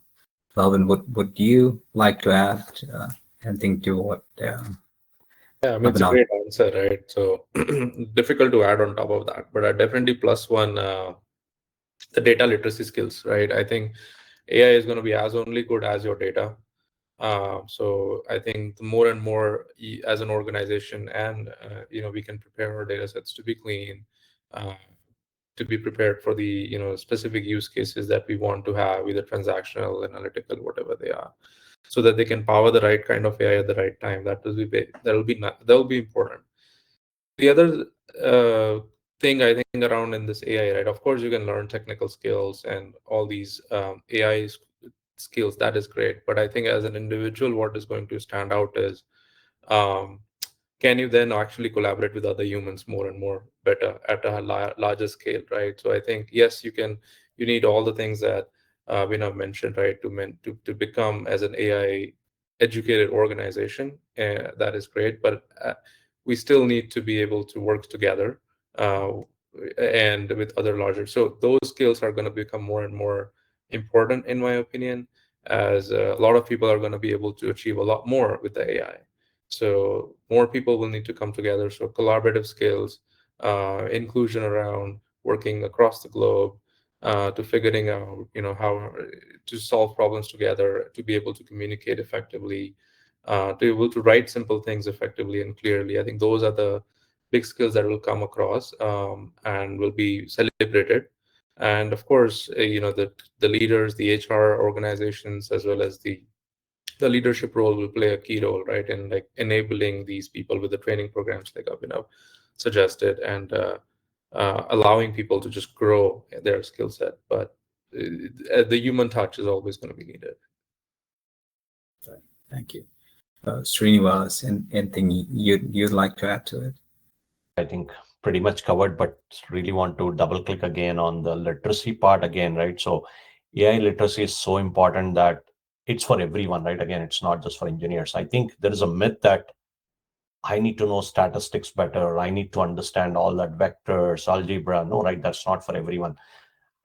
Alvin, would you like to add anything to what? Yeah, I mean, it's a Abhinav? great answer, right? So difficult to add on top of that, but I definitely plus one the data literacy skills, right? I think AI is going to be as only good as your data. So I think the more and more as an organization, and we can prepare our data sets to be clean, to be prepared for the specific use cases that we want to have, either transactional, analytical, whatever they are, so that they can power the right kind of AI at the right time. That will be important. The other thing I think around in this AI, right? Of course, you can learn technical skills and all these AI skills. That is great, but I think as an individual, what is going to stand out is can you then actually collaborate with other humans more and more better at a larger scale, right? So I think yes, you need all the things that Abhinav mentioned, right? To become as an AI educated organization, that is great, but we still need to be able to work together and with other larger. So those skills are going to become more and more important, in my opinion, as a lot of people are going to be able to achieve a lot more with the AI. So more people will need to come together. So collaborative skills, inclusion around working across the globe, to figuring out, how to solve problems together, to be able to communicate effectively, to be able to write simple things effectively and clearly. I think those are the big skills that will come across and will be celebrated. And of course, the leaders, the HR organizations, as well as the leadership role will play a key role, right, in like enabling these people with the training programs like Abhinav suggested, and allowing people to just grow their skill set. But the human touch is always going to be needed. Thank you. Srinivas, anything you'd like to add to it? I think pretty much covered, but really want to double click again on the literacy part again, right? So AI literacy is so important that it's for everyone, right? Again, it's not just for engineers. I think there is a myth that I need to know statistics better. I need to understand all that vectors, algebra. No, right? That's not for everyone.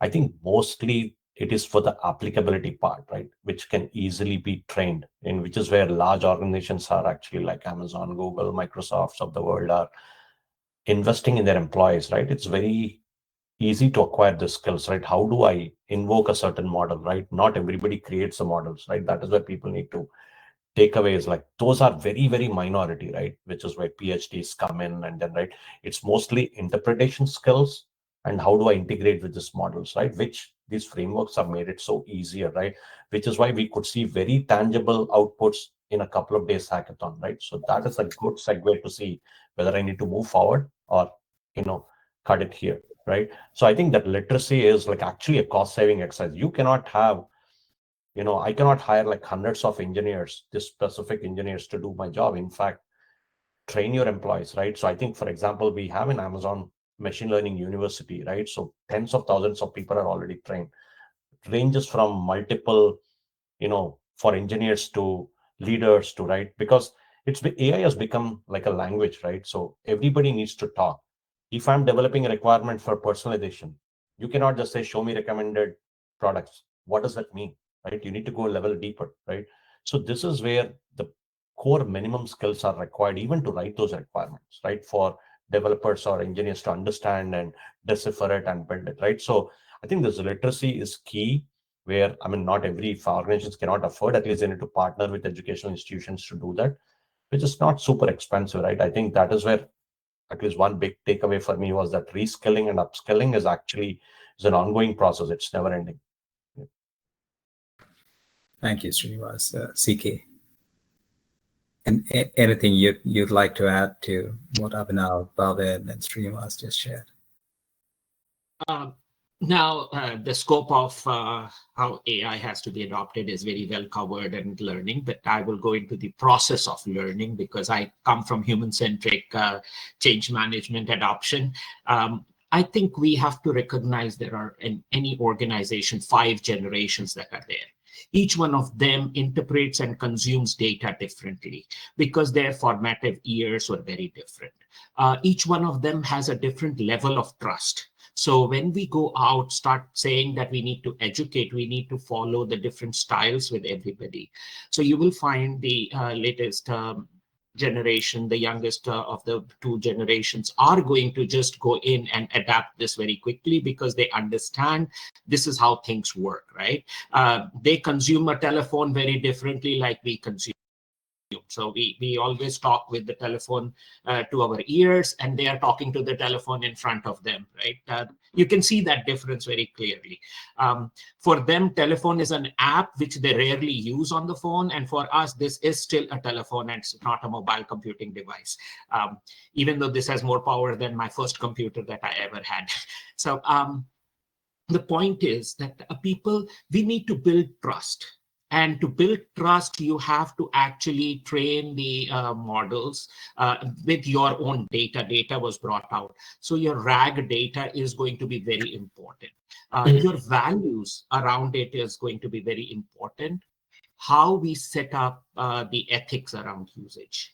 I think mostly it is for the applicability part, right? Which can easily be trained, in which is where large organizations are actually like Amazon, Google, Microsofts of the world are investing in their employees, right? It's very easy to acquire the skills, right? How do I invoke a certain model, right? Not everybody creates the models, right? That is where people need to takeaways, like those are very, very minority, right? Which is where PhDs come in, and then, right, it's mostly interpretation skills and how do I integrate with these models, right? Which these frameworks have made it so easier, right? Which is why we could see very tangible outputs in a couple of days hackathon, right? So that is a good segue to see whether I need to move forward or, cut it here, right? So I think that literacy is like actually a cost saving exercise. You cannot have, I cannot hire like hundreds of engineers, this specific engineers to do my job. In fact, train your employees, right? So I think, for example, we have an Amazon machine learning university, right? So tens of thousands of people are already trained. It ranges from multiple, for engineers to leaders to, right? Because AI has become like a language, right? So everybody needs to talk. If I'm developing a requirement for personalization, you cannot just say, show me recommended products. What does that mean, right? You need to go a level deeper, right? So this is where the core minimum skills are required even to write those requirements, right? For developers or engineers to understand and decipher it and build it, right? So I think this literacy is key, where, I mean, not every organizations cannot afford, at least they need to partner with educational institutions to do that, which is not super expensive, right? I think that is where at least one big takeaway for me was that reskilling and upskilling is an ongoing process. It's never ending. Thank you, Srinivas. CK, and anything you'd like to add to what Abhinav, Bhavin, and Srinivas just shared? Now, the scope of how AI has to be adopted is very well covered and learning, but I will go into the process of learning because I come from human-centric change management adoption. I think we have to recognize there are in any organization 5 generations that are there. Each one of them interprets and consumes data differently because their formative years were very different. Each one of them has a different level of trust. So when we go out, start saying that we need to educate, we need to follow the different styles with everybody. So you will find the latest generation, the youngest of the 2 generations, are going to just go in and adapt this very quickly because they understand this is how things work, right? They consume a telephone very differently like we consume. So we always talk with the telephone to our ears, and they are talking to the telephone in front of them, right? You can see that difference very clearly. For them, telephone is an app which they rarely use on the phone. And for us, this is still a telephone and it's not a mobile computing device, even though this has more power than my first computer that I ever had. So the point is that we need to build trust. And to build trust, you have to actually train the models with your own data. Data was brought out. So your RAG data is going to be very important. Your values around it is going to be very important. How we set up the ethics around usage.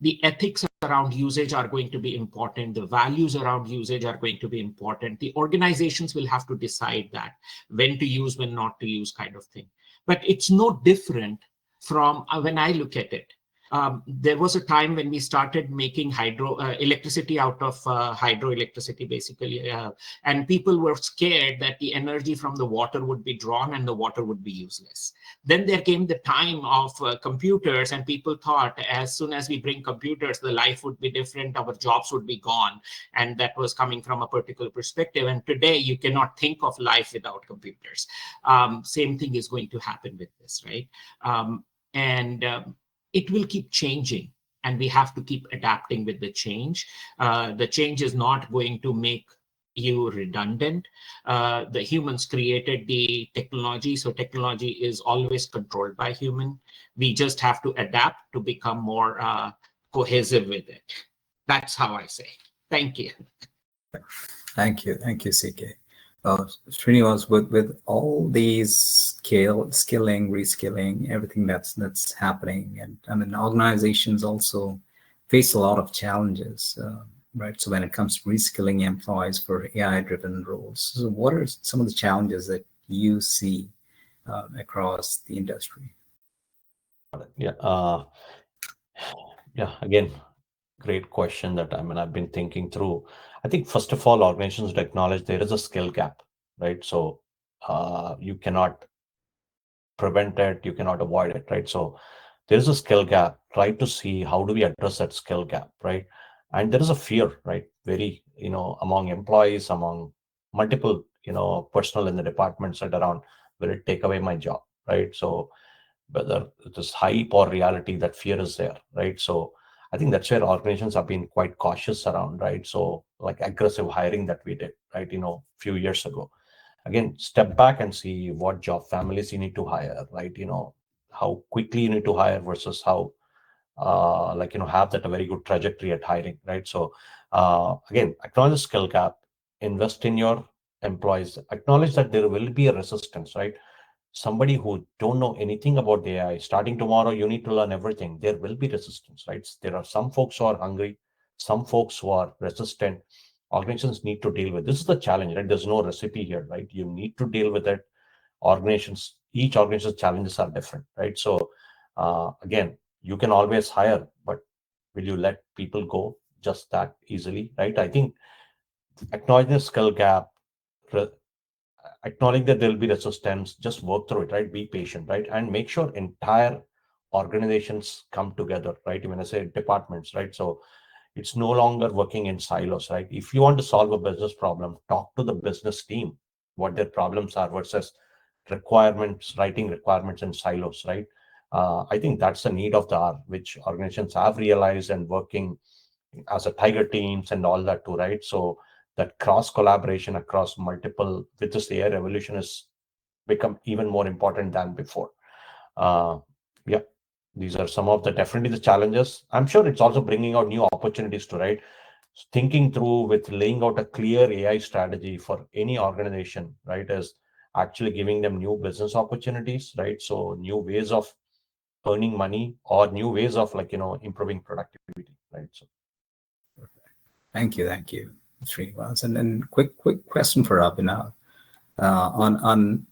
The ethics around usage are going to be important. The values around usage are going to be important. The organizations will have to decide that, when to use, when not to use, kind of thing. But it's no different from when I look at it. There was a time when we started making electricity out of hydroelectricity, basically. And people were scared that the energy from the water would be drawn and the water would be useless. Then there came the time of computers, and people thought as soon as we bring computers, the life would be different, our jobs would be gone. And that was coming from a particular perspective. And today you cannot think of life without computers. Same thing is going to happen with this, right? It will keep changing, and we have to keep adapting with the change. The change is not going to make you redundant. The humans created the technology, so technology is always controlled by human. We just have to adapt to become more cohesive with it. That's how I say. Thank you. Thank you, CK. Srinivas, with all these skilling, reskilling, everything that's happening, and I mean, organizations also face a lot of challenges, right? So when it comes to reskilling employees for AI-driven roles, so what are some of the challenges that you see across the industry? Yeah. Again, great question that I've been thinking through. I think first of all, organizations should acknowledge there is a skill gap, right? So you cannot prevent it, you cannot avoid it, right? So there is a skill gap. Try to see how do we address that skill gap, right? And there is a fear, right? Very, among employees, among multiple, personnel in the departments that around, will it take away my job, right? So whether it is hype or reality, that fear is there, right? So I think that's where organizations have been quite cautious around, right? So like aggressive hiring that we did, right? Few years ago. Again, step back and see what job families you need to hire, right? How quickly you need to hire versus how, have that a very good trajectory at hiring, right? So again, acknowledge the skill gap, invest in your employees, acknowledge that there will be a resistance, right? Somebody who don't know anything about the AI, starting tomorrow, you need to learn everything. There will be resistance, right? There are some folks who are hungry, some folks who are resistant. Organizations need to deal with. This is the challenge, right? There's no recipe here, right? You need to deal with it. Each organization's challenges are different, right? So again, you can always hire, but will you let people go just that easily, right? I think acknowledging the skill gap, acknowledge that there will be resistance, just work through it, right? Be patient, right? And make sure entire organizations come together, right? When I say departments, right? So it's no longer working in silos, right? If you want to solve a business problem, talk to the business team, what their problems are versus writing requirements in silos, right? I think that's the need of the hour, which organizations have realized and working as a tiger teams and all that too, right? So that cross collaboration across multiple, with this AI revolution, has become even more important than before. These are some of the definitely the challenges. I'm sure it's also bringing out new opportunities too, right? thinking through with laying out a clear AI strategy for any organization, right, is actually giving them new business opportunities, right? So new ways of earning money or new ways of improving productivity, right? So Thank you, Srinivas. And then quick question for Abhinav. On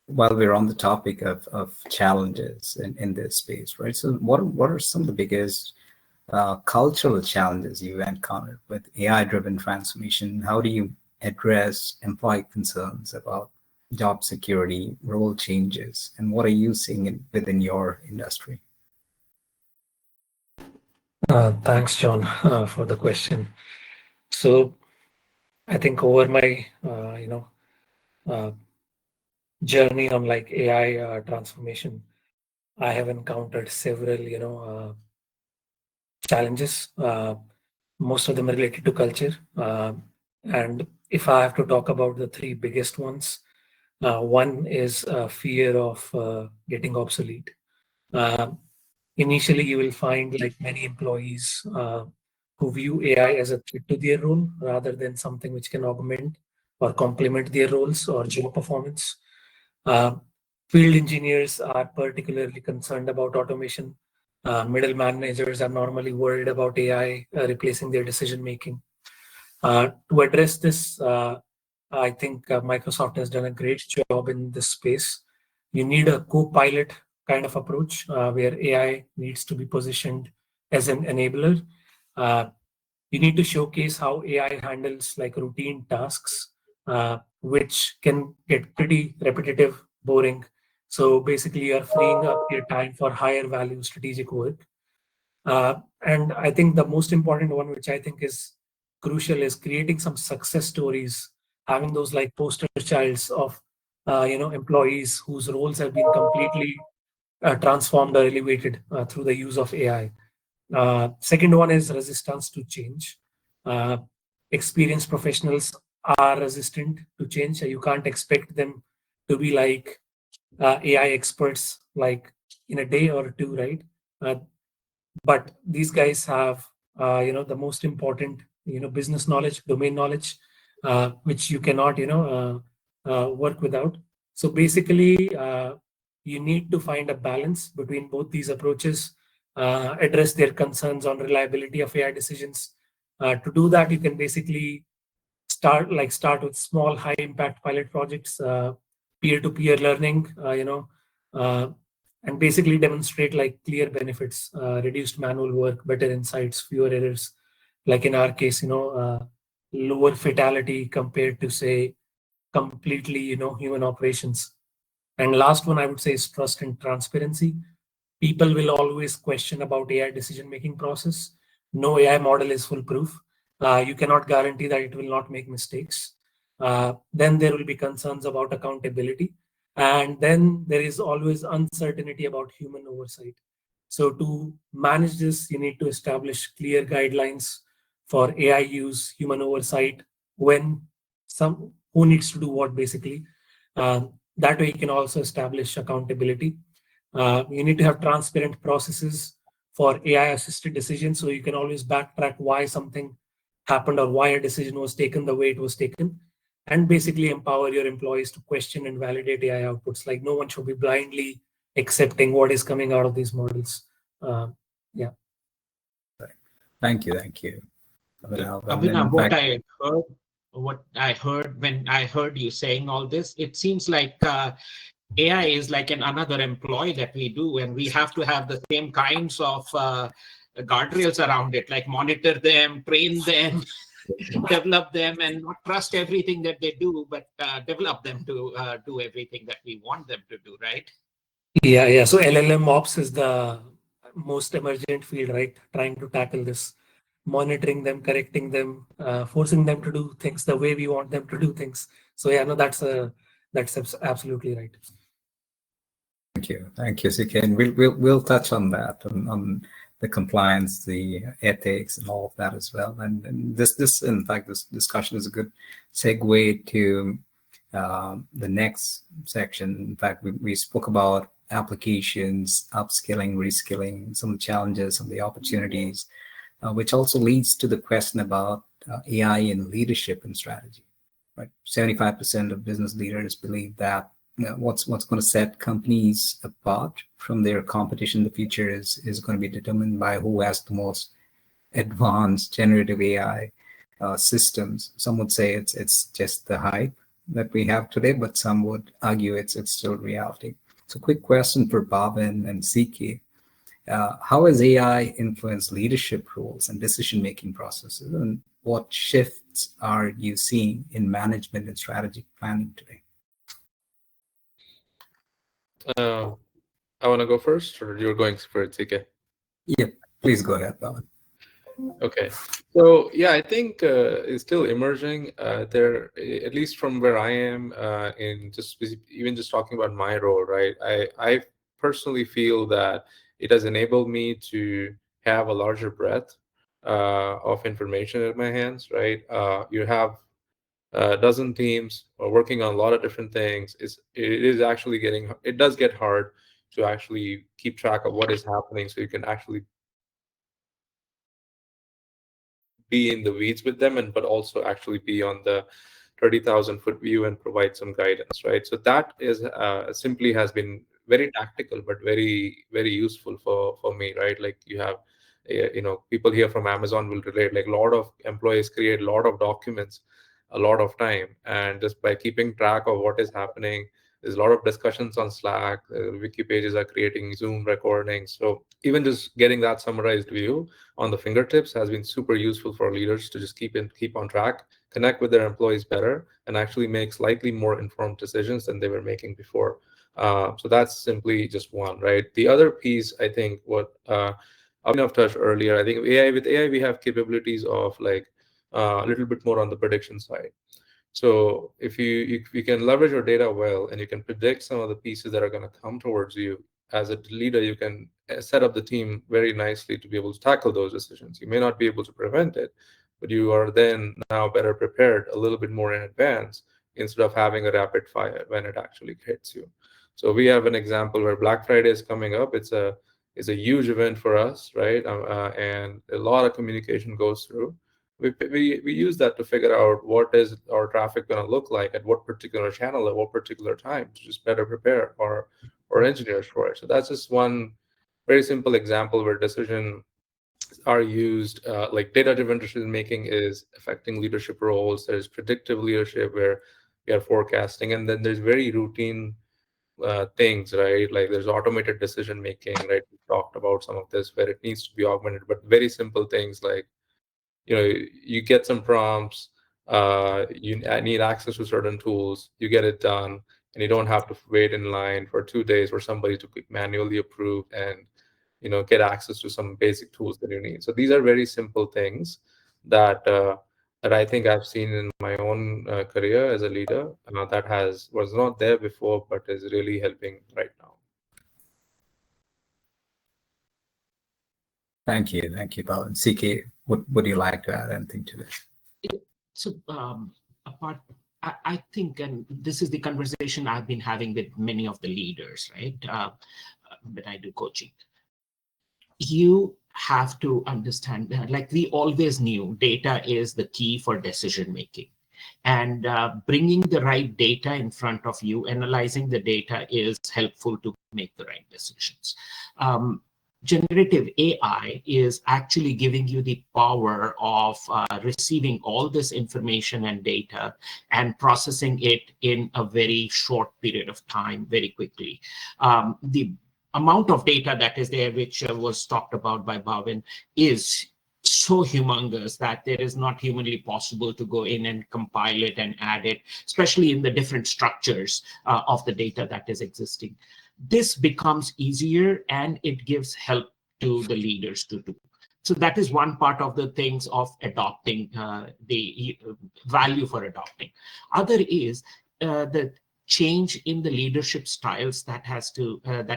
while we're on the topic of challenges in this space, right? So what are some of the biggest cultural challenges you encountered with AI-driven transformation? How do you address employee concerns about job security, role changes, and what are you seeing within your industry? Thanks, John, for the question. So I think over my journey on like AI transformation, I have encountered several challenges. Most of them are related to culture. And if I have to talk about the three biggest ones, one is fear of getting obsolete. Initially, you will find like many employees who view AI as a threat to their role rather than something which can augment or complement their roles or job performance. Field engineers are particularly concerned about automation. Middle managers are normally worried about AI replacing their decision making. To address this, I think Microsoft has done a great job in this space. You need a co-pilot kind of approach where AI needs to be positioned as an enabler. You need to showcase how AI handles like routine tasks, which can get pretty repetitive, boring. So basically, you're freeing up your time for higher value strategic work. And I think the most important one, which I think is crucial, is creating some success stories, having those like poster childs of employees whose roles have been completely transformed or elevated through the use of AI. Second one is resistance to change. Experienced professionals are resistant to change. You can't expect them to be like AI experts like in a day or two, right? But these guys have the most important business knowledge, domain knowledge, which you cannot work without. So basically, you need to find a balance between both these approaches, address their concerns on reliability of AI decisions. To do that, you can basically start with small, high impact pilot projects, peer-to-peer learning, and basically demonstrate like clear benefits, reduced manual work, better insights, fewer errors. Like in our case, lower fatality compared to say completely, human operations. And last one I would say is trust and transparency. People will always question about AI decision-making process. No AI model is foolproof. You cannot guarantee that it will not make mistakes. Then there will be concerns about accountability. And then there is always uncertainty about human oversight. So to manage this, you need to establish clear guidelines for AI use, human oversight, who needs to do what basically. That way you can also establish accountability. You need to have transparent processes for AI-assisted decisions, so you can always backtrack why something happened or why a decision was taken the way it was taken, and basically empower your employees to question and validate AI outputs. Like no one should be blindly accepting what is coming out of these models. Yeah. Thank you. Abhinav, what I heard when I heard you saying all this, it seems like AI is like another employee that we do, and we have to have the same kinds of guardrails around it, like monitor them, train them, develop them, and not trust everything that they do, but develop them to do everything that we want them to do, right? Yeah. So LLM ops is the most emergent field, right? Trying to tackle this, monitoring them, correcting them, forcing them to do things the way we want them to do things. So yeah, no, that's absolutely right. Thank you, CK. And we'll touch on that, on the compliance, the ethics, and all of that as well. And this in fact, this discussion is a good segue to the next section. In fact, we spoke about applications, upskilling, reskilling, some of the challenges, some of the opportunities. which also leads to the question about AI in leadership and strategy. Right, 75% of business leaders believe that what's going to set companies apart from their competition in the future is going to be determined by who has the most advanced generative AI systems. Some would say it's just the hype that we have today, but some would argue it's still reality. So, quick question for Bhavin and CK. How has AI influenced leadership roles and decision-making processes, and what shifts are you seeing in management and strategic planning today? I want to go first, or you're going for it, CK? Yeah, please go ahead, Bhavin. Okay, so yeah, I think it's still emerging. There, at least from where I am, in even just talking about my role, right? I personally feel that it has enabled me to have a larger breadth of information at my hands, right? You have a dozen teams working on a lot of different things. It does get hard to actually keep track of what is happening, so you can actually be in the weeds with them, but also actually be on the 30,000-foot view and provide some guidance, right? So that is simply has been very tactical, but very, very useful for me, right? Like you have, people here from Amazon will relate, like a lot of employees create a lot of documents, a lot of time. And just by keeping track of what is happening, there's a lot of discussions on Slack, wiki pages are creating Zoom recordings. So even just getting that summarized view on the fingertips has been super useful for leaders to just keep on track, connect with their employees better, and actually make slightly more informed decisions than they were making before. So that's simply just one, right? The other piece, I think, what Abhinav touched earlier, I think with AI, we have capabilities of like a little bit more on the prediction side. So if you can leverage your data well, and you can predict some of the pieces that are going to come towards you, as a leader, you can set up the team very nicely to be able to tackle those decisions. You may not be able to prevent it, but you are then now better prepared a little bit more in advance, instead of having a rapid fire when it actually hits you. So we have an example where Black Friday is coming up. It's a huge event for us, right? And a lot of communication goes through. We use that to figure out what is our traffic going to look like at what particular channel at what particular time, to just better prepare our engineers for it. So that's just one very simple example where decisions are used, like data-driven decision making is affecting leadership roles. There's predictive leadership where we are forecasting, and then there's very routine things, right? Like there's automated decision making, right? We talked about some of this where it needs to be augmented, but very simple things like, you get some prompts, you need access to certain tools, you get it done, and you don't have to wait in line for 2 days for somebody to manually approve and get access to some basic tools that you need. So these are very simple things that I think I've seen in my own career as a leader, that was not there before, but is really helping right now. Thank you, Bhavin. CK, would you like to add anything to this? So I think, and this is the conversation I've been having with many of the leaders, right? When I do coaching, you have to understand that, like we always knew, data is the key for decision making, and bringing the right data in front of you, analyzing the data is helpful to make the right decisions. Generative AI is actually giving you the power of receiving all this information and data and processing it in a very short period of time, very quickly. The amount of data that is there, which was talked about by Bhavin, is so humongous that there is not humanly possible to go in and compile it and add it, especially in the different structures of the data that is existing. This becomes easier, and it gives help to the leaders to do. So that is one part of the things of adopting, the value for adopting. Other is the change in the leadership styles that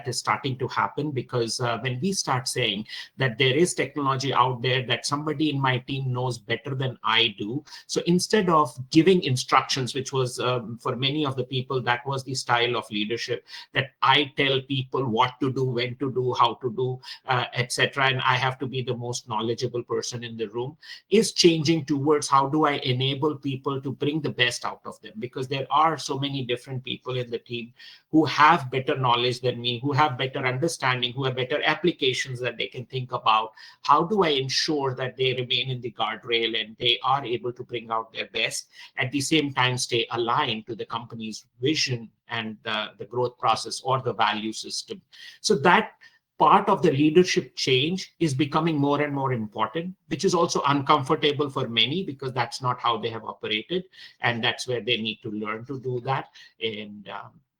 is starting to happen, because when we start saying that there is technology out there that somebody in my team knows better than I do, so instead of giving instructions, which was for many of the people, that was the style of leadership, that I tell people what to do, when to do, how to do, etc., and I have to be the most knowledgeable person in the room, is changing towards how do I enable people to bring the best out of them, because there are so many different people in the team who have better knowledge than me, who have better understanding, who have better applications that they can think about. How do I ensure that they remain in the guardrail and they are able to bring out their best, at the same time stay aligned to the company's vision and the growth process or the value system? So that part of the leadership change is becoming more and more important, which is also uncomfortable for many, because that's not how they have operated, and that's where they need to learn to do that, and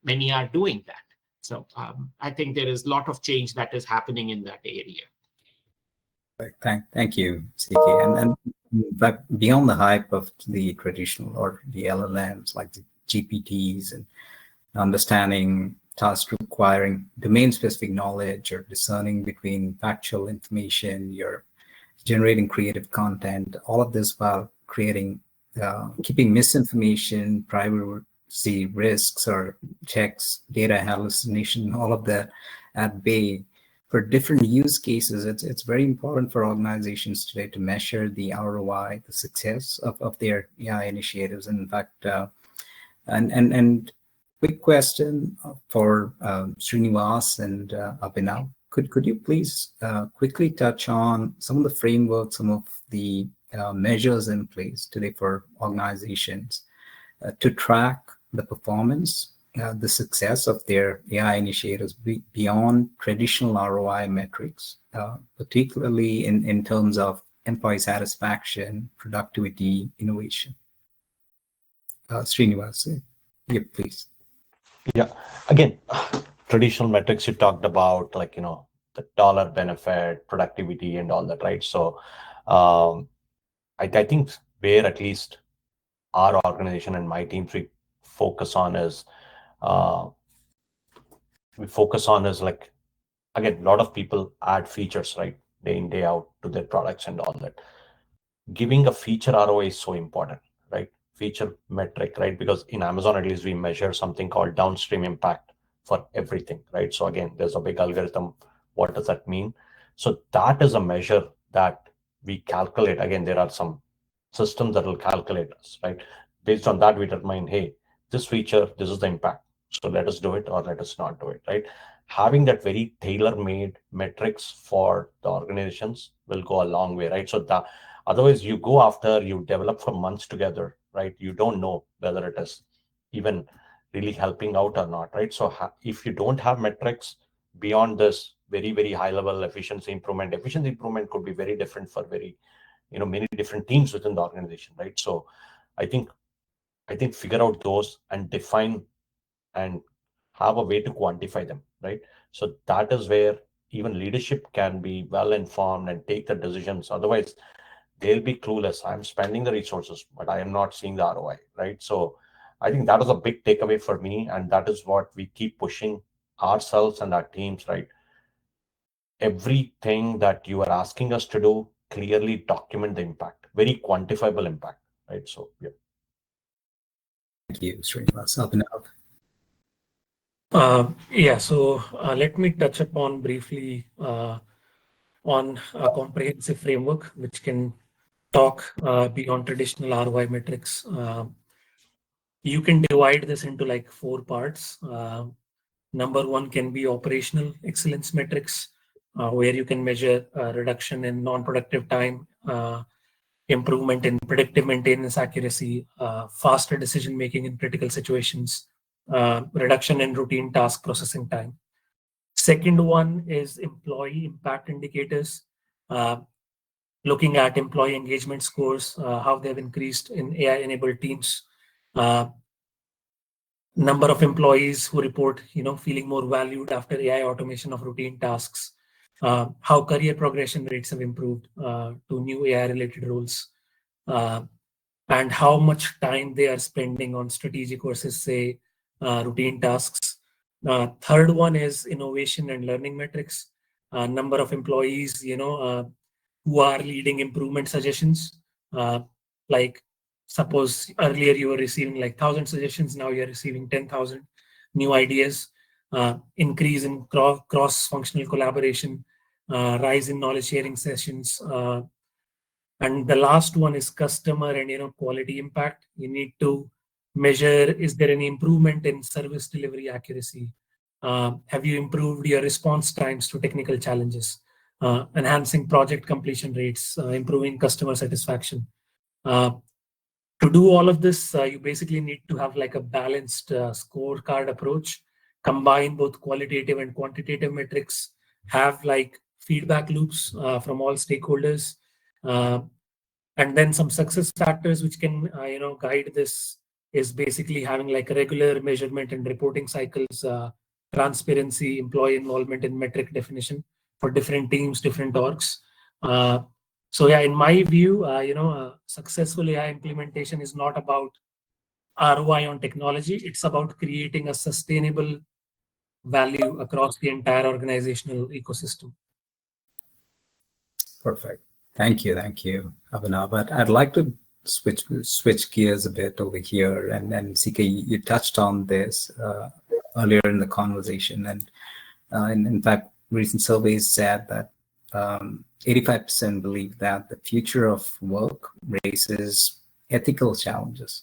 many are doing that. So I think there is a lot of change that is happening in that area. Thank you, CK. And in fact, beyond the hype of the traditional or the LLMs like the GPTs and understanding tasks requiring domain-specific knowledge or discerning between factual information, you're generating creative content, all of this while creating, keeping misinformation, privacy risks or checks, data hallucination, all of that at bay. For different use cases, it's very important for organizations today to measure the ROI, the success of their AI initiatives. And in fact, and quick question for Srinivas and Abhinav. Could you please quickly touch on some of the frameworks, some of the measures in place today for organizations to track the performance, the success of their AI initiatives beyond traditional ROI metrics, particularly in terms of employee satisfaction, productivity, innovation? Srinivas, yeah, please. Yeah, again, traditional metrics you talked about, like, the dollar benefit, productivity, and all that, right? So I think where at least our organization and my teams we focus on is like, again, a lot of people add features, right, day in, day out to their products and all that. Giving a feature ROI is so important, right? Feature metric, right? Because in Amazon, at least we measure something called downstream impact for everything, right? So again, there's a big algorithm. What does that mean? So that is a measure that we calculate. Again, there are some systems that will calculate us, right? Based on that, we determine, hey, this feature, this is the impact. So let us do it or let us not do it, right? Having that very tailor-made metrics for the organizations will go a long way, right? So that otherwise you go after, you develop for months together, right? You don't know whether it is even really helping out or not, right? So if you don't have metrics beyond this very, very high level efficiency improvement could be very different for very, many different teams within the organization, right? So I think figure out those and define and have a way to quantify them, right? So that is where even leadership can be well informed and take the decisions. Otherwise, they'll be clueless. I'm spending the resources, but I am not seeing the ROI, right? So I think that is a big takeaway for me, and that is what we keep pushing ourselves and our teams, right? Everything that you are asking us to do, clearly document the impact, very quantifiable impact, right? So yeah. Thank you, Srinivas. Abhinav. Yeah, so let me touch upon briefly on a comprehensive framework which can talk beyond traditional ROI metrics. You can divide this into like 4 parts. Number 1 can be operational excellence metrics, where you can measure reduction in non-productive time, improvement in predictive maintenance accuracy, faster decision-making in critical situations, reduction in routine task processing time. Second one is employee impact indicators, looking at employee engagement scores, how they've increased in AI-enabled teams, number of employees who report, feeling more valued after AI automation of routine tasks, how career progression rates have improved to new AI-related roles, and how much time they are spending on strategic versus, say, routine tasks. Third one is innovation and learning metrics. Number of employees, who are leading improvement suggestions. Like suppose earlier you were receiving like 1,000 suggestions, now you're receiving 10,000 new ideas. Increase in cross-functional collaboration, rise in knowledge sharing sessions. And the last one is customer and quality impact. You need to measure, is there any improvement in service delivery accuracy? Have you improved your response times to technical challenges? Enhancing project completion rates, improving customer satisfaction. To do all of this, you basically need to have like a balanced scorecard approach, combine both qualitative and quantitative metrics, have like feedback loops from all stakeholders, and then some success factors which can guide this is basically having like a regular measurement and reporting cycles, transparency, employee involvement in metric definition for different teams, different orgs. So yeah, in my view, successful AI implementation is not about ROI on technology. It's about creating a sustainable value across the entire organizational ecosystem. Perfect. Thank you, Abhinav. But I'd like to switch gears a bit over here, and CK, you touched on this earlier in the conversation, and in fact, recent surveys said that 85% believe that the future of work raises ethical challenges,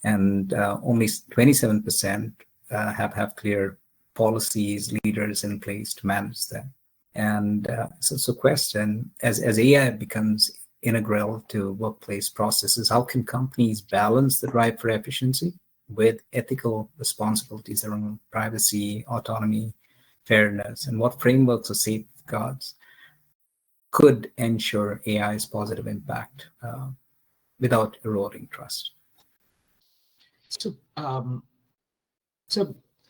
and only 27% have clear policies, leaders in place to manage them. And so question, as AI becomes integral to workplace processes, how can companies balance the drive for efficiency with ethical responsibilities around privacy, autonomy, fairness, and what frameworks or safeguards could ensure AI's positive impact without eroding trust? So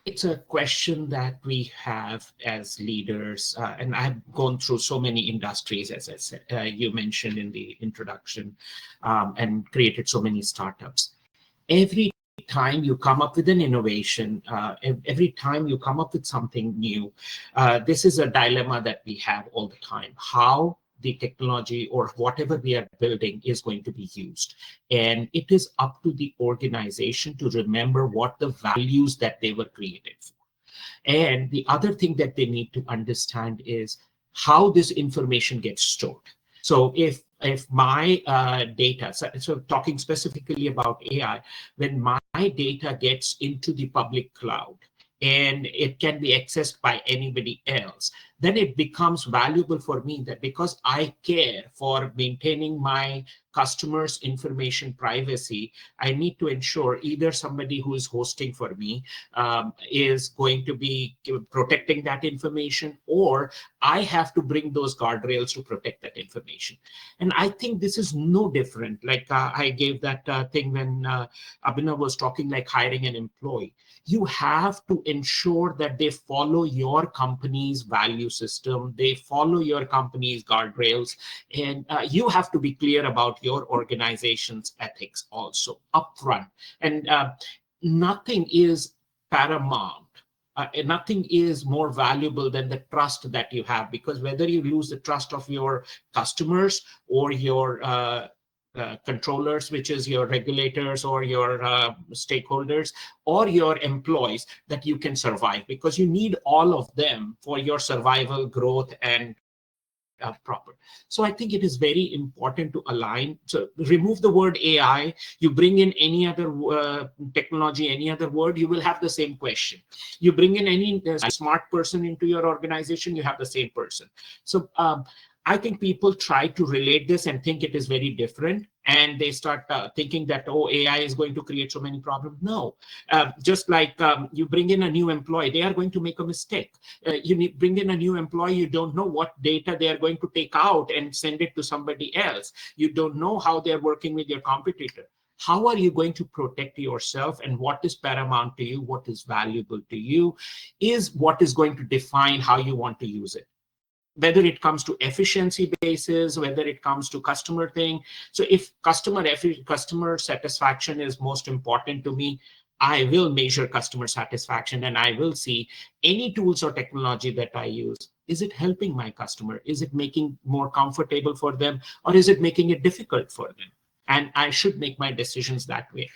it's a question that we have as leaders, and I've gone through so many industries, as I said, you mentioned in the introduction, and created so many startups. Every time you come up with an innovation, every time you come up with something new, this is a dilemma that we have all the time. How the technology or whatever we are building is going to be used. And it is up to the organization to remember what the values that they were created for. And the other thing that they need to understand is how this information gets stored. So if my data, so talking specifically about AI, when my data gets into the public cloud, and it can be accessed by anybody else, then it becomes valuable for me that because I care for maintaining my customers' information privacy, I need to ensure either somebody who is hosting for me is going to be protecting that information, or I have to bring those guardrails to protect that information. And I think this is no different. Like I gave that thing when Abhinav was talking, like hiring an employee. You have to ensure that they follow your company's value system, they follow your company's guardrails, and you have to be clear about your organization's ethics also upfront. And nothing is paramount. Nothing is more valuable than the trust that you have, because whether you lose the trust of your customers or your controllers, which is your regulators or your stakeholders or your employees, that you can survive, because you need all of them for your survival, growth, and proper. So I think it is very important to align. So remove the word AI, you bring in any other technology, any other word, you will have the same question. You bring in any smart person into your organization, you have the same person. So I think people try to relate this and think it is very different, and they start thinking that, oh, AI is going to create so many problems. No, just like you bring in a new employee, they are going to make a mistake. Bring in a new employee, you don't know what data they are going to take out and send it to somebody else. You don't know how they're working with your competitor. How are you going to protect yourself, and what is paramount to you, what is valuable to you, is what is going to define how you want to use it. Whether it comes to efficiency basis, whether it comes to customer thing. So if customer satisfaction is most important to me, I will measure customer satisfaction, and I will see any tools or technology that I use. Is it helping my customer? Is it making more comfortable for them, or is it making it difficult for them? And I should make my decisions that way.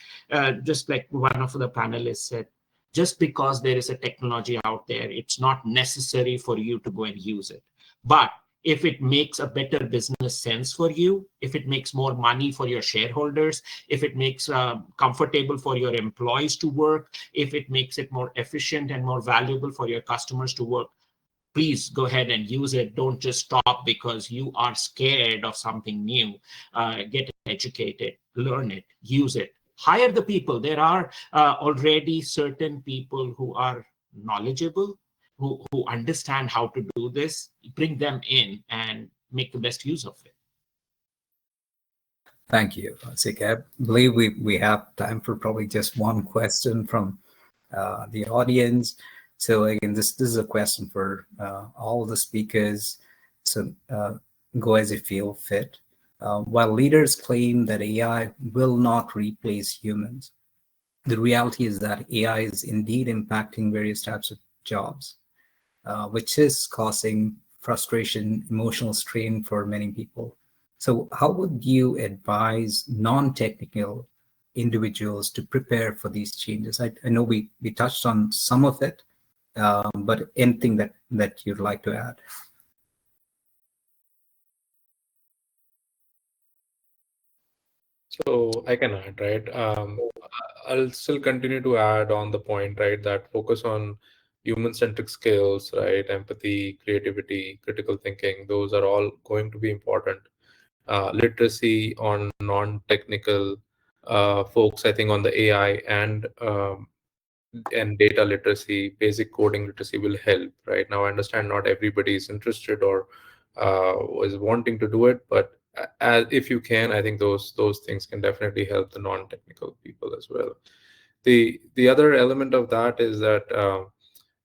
Just like one of the panelists said, just because there is a technology out there, it's not necessary for you to go and use it. But if it makes a better business sense for you, if it makes more money for your shareholders, if it makes comfortable for your employees to work, if it makes it more efficient and more valuable for your customers to work, please go ahead and use it. Don't just stop because you are scared of something new. Get educated, learn it, use it. Hire the people. There are already certain people who are knowledgeable, who understand how to do this. Bring them in and make the best use of it. Thank you, Sik. I believe we have time for probably just one question from the audience. So again, this is a question for all the speakers. So go as you feel fit. While leaders claim that AI will not replace humans, the reality is that AI is indeed impacting various types of jobs, which is causing frustration, emotional strain for many people. So how would you advise non-technical individuals to prepare for these changes? I know we touched on some of it, but anything that you'd like to add? So I can add, right? I'll still continue to add on the point, right, that focus on human-centric skills, right? Empathy, creativity, critical thinking, those are all going to be important. Literacy on non-technical folks, I think on the AI and data literacy, basic coding literacy will help. Right now, I understand not everybody is interested or is wanting to do it, but if you can, I think those things can definitely help the non-technical people as well. The other element of that is that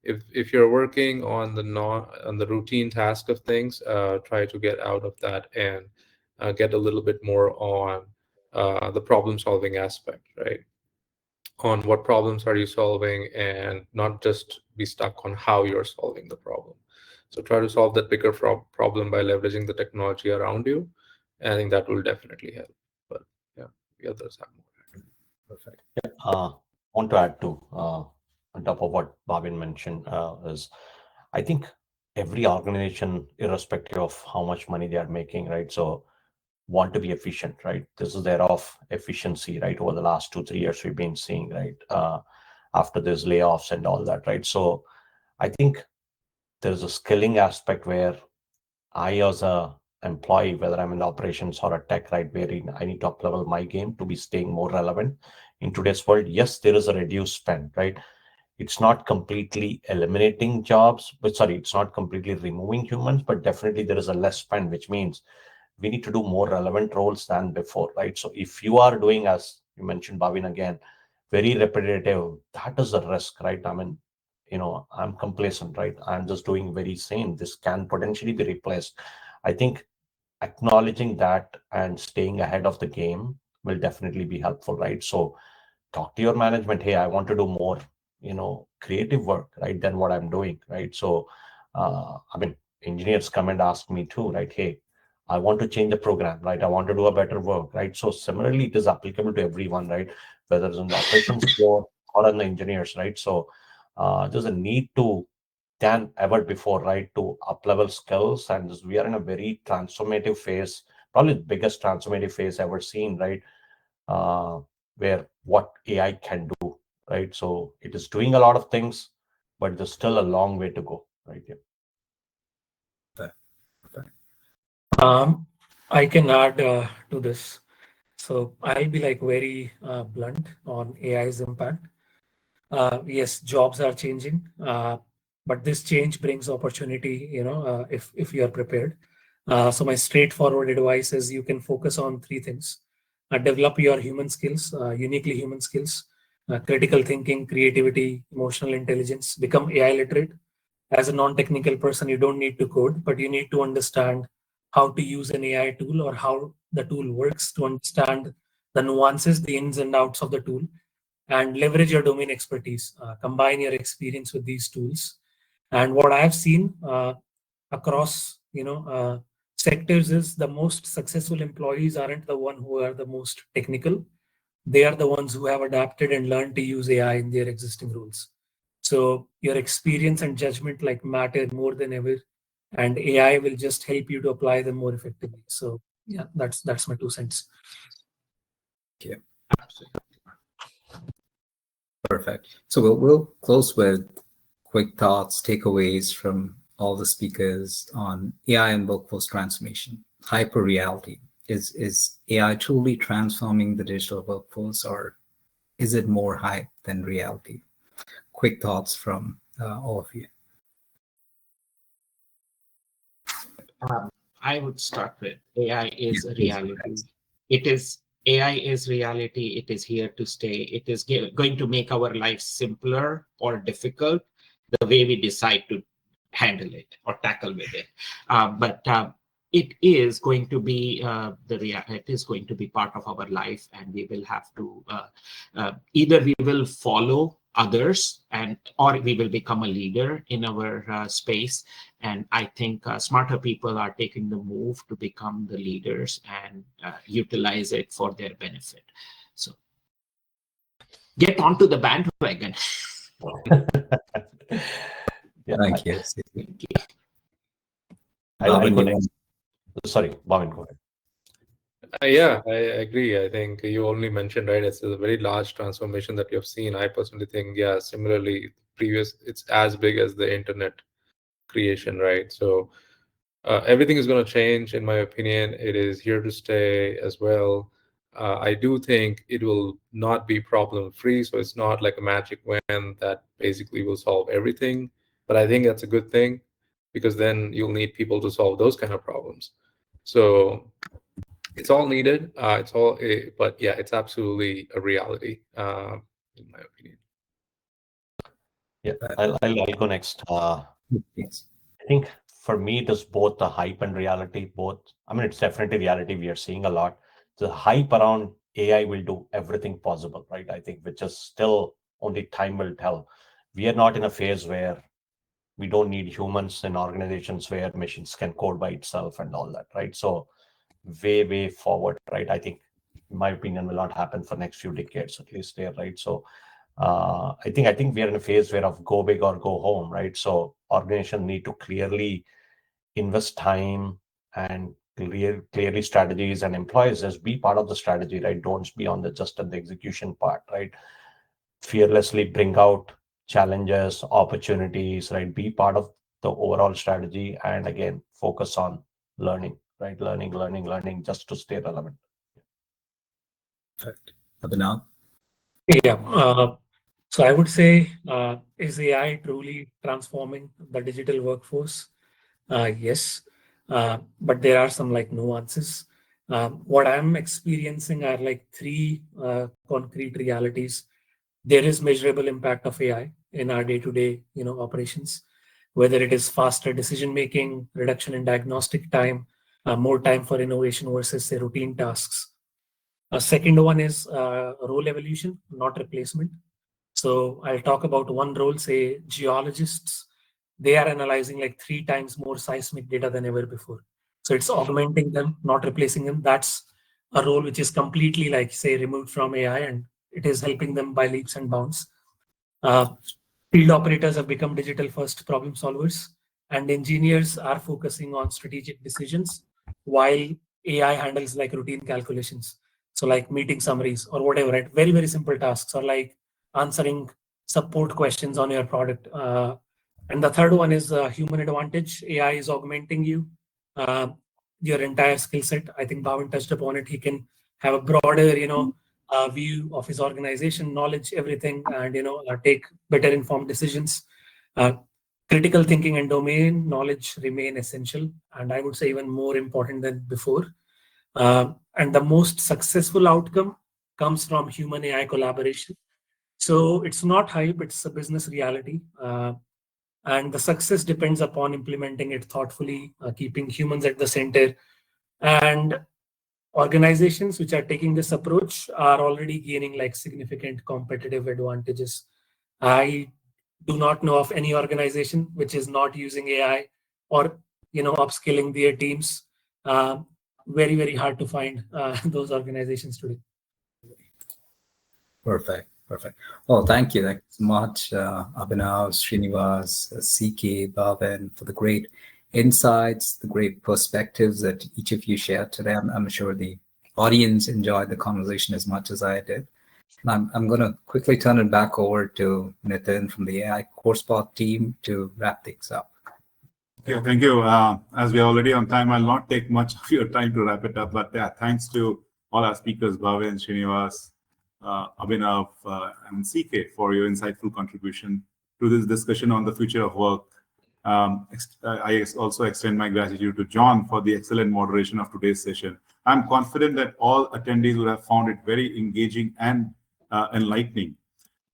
if you're working on the routine task of things, try to get out of that and get a little bit more on the problem-solving aspect, right? On what problems are you solving, and not just be stuck on how you're solving the problem. So try to solve that bigger problem by leveraging the technology around you. I think that will definitely help. But yeah, the others have more. Perfect. Yeah, want to add to on top of what Bhavin mentioned is, I think every organization, irrespective of how much money they are making, right? So want to be efficient, right? This is their of efficiency, right? Over the last 2-3 years, we've been seeing, right? After there's layoffs and all that, right? So I think there's a skilling aspect where I, as a employee, whether I'm in operations or a tech, right, where I need to up level my game to be staying more relevant in today's world. Yes, there is a reduced spend, right? It's not completely eliminating jobs, but sorry, it's not completely removing humans, but definitely there is a less spend, which means we need to do more relevant roles than before, right? So if you are doing, as you mentioned, Bhavin, again, very repetitive, that is a risk, right? I mean, I'm complacent, right? I'm just doing very same. This can potentially be replaced. I think acknowledging that and staying ahead of the game will definitely be helpful, right? So talk to your management. Hey, I want to do more, creative work, right, than what I'm doing, right? So, I mean, engineers come and ask me too, right? Hey, I want to change the program, right? I want to do a better work, right? So similarly, it is applicable to everyone, right? Whether it's on the operations floor or on the engineers, right? So there's a need to than ever before, right, to up-level skills. And we are in a very transformative phase, probably the biggest transformative phase ever seen, right? Where what AI can do, right? So it is doing a lot of things, but there's still a long way to go, right? Yeah. I can add to this. So I'll be like very blunt on AI's impact. Yes, jobs are changing, but this change brings opportunity, if you are prepared. So my straightforward advice is you can focus on 3 things. Develop your human skills, uniquely human skills, critical thinking, creativity, emotional intelligence, become AI literate. As a non-technical person, you don't need to code, but you need to understand how to use an AI tool or how the tool works, to understand the nuances, the ins and outs of the tool. and leverage your domain expertise. Combine your experience with these tools. And what I have seen across sectors is the most successful employees aren't the one who are the most technical. They are the ones who have adapted and learned to use AI in their existing roles. So your experience and judgment matter more than ever, and AI will just help you to apply them more effectively. So yeah, that's my 2 cents. Yeah. Perfect. So we'll close with quick thoughts, takeaways from all the speakers on AI and workforce transformation. Hyper reality. Is AI truly transforming the digital workforce, or is it more hype than reality? Quick thoughts from all of you. I would start with AI is a reality. AI is reality. It is here to stay. It is going to make our lives simpler or difficult, the way we decide to handle it or tackle with it. But it is going to be it is going to be part of our life, and we will have to either we will follow others or we will become a leader in our space. And I think smarter people are taking the move to become the leaders and utilize it for their benefit. So get onto the bandwagon. Yeah, Thank you. Thank you. Sorry, Bhavin, go ahead. Yeah, I agree. I think you only mentioned, right, it's a very large transformation that you have seen. I personally think, yeah, similarly, it's as big as the internet creation, right? So everything is going to change, in my opinion. It is here to stay as well. I do think it will not be problem-free, so it's not like a magic wand that basically will solve everything. But I think that's a good thing, because then you'll need people to solve those kind of problems. So it's all needed. But yeah, it's absolutely a reality, in my opinion. Yeah, I'll go next. Yes. I think for me, it is both the hype and reality. I mean, it's definitely reality. We are seeing a lot. The hype around AI will do everything possible, right? I think, which is still only time will tell. We are not in a phase where we don't need humans in organizations where machines can code by itself and all that, right? So way forward, right? I think, in my opinion, will not happen for next few decades, at least there, right? So I think we are in a phase where of go big or go home, right? So organizations need to clearly invest time and clearly strategies, and employees just be part of the strategy, right? Don't be on just at the execution part, right? Fearlessly bring out challenges, opportunities, right? Be part of the overall strategy, and again, focus on learning, right? Learning just to stay relevant. Perfect. Abhinav? Yeah. So I would say, is AI truly transforming the digital workforce? Yes, but there are some nuances. What I'm experiencing are 3 concrete realities. There is measurable impact of AI in our day-to-day, operations, whether it is faster decision making, reduction in diagnostic time, more time for innovation versus say routine tasks. A second one is role evolution, not replacement. So I'll talk about one role, say geologists. They are analyzing 3 times more seismic data than ever before. So it's augmenting them, not replacing them. That's a role which is completely say removed from AI, and it is helping them by leaps and bounds. Field operators have become digital first problem solvers, and engineers are focusing on strategic decisions while AI handles routine calculations. So meeting summaries or whatever, right? Very simple tasks, or answering support questions on your product. And the third one is human advantage. AI is augmenting your entire skill set. I think Bhavin touched upon it. He can have a broader, view of his organization, knowledge, everything, and take better informed decisions. Critical thinking and domain knowledge remain essential, and I would say even more important than before. And the most successful outcome comes from human AI collaboration. So it's not hype, it's a business reality. And the success depends upon implementing it thoughtfully, keeping humans at the center, and organizations which are taking this approach are already gaining like significant competitive advantages. I do not know of any organization which is not using AI or upskilling their teams. Very, very hard to find those organizations today. Perfect. Perfect. Well, thank you. Thank you so much, Abhinav, Srinivas, CK, Bhavin, for the great insights, the great perspectives that each of you shared today. I'm sure the audience enjoyed the conversation as much as I did. And I'm going to quickly turn it back over to Nitin from the AI CoursePath team to wrap things up. Yeah, thank you. As we're already on time, I'll not take much of your time to wrap it up. But yeah, thanks to all our speakers, Bhavin, Srinivas, Abhinav, and CK for your insightful contribution to this discussion on the future of work. I also extend my gratitude to John for the excellent moderation of today's session. I'm confident that all attendees would have found it very engaging and enlightening.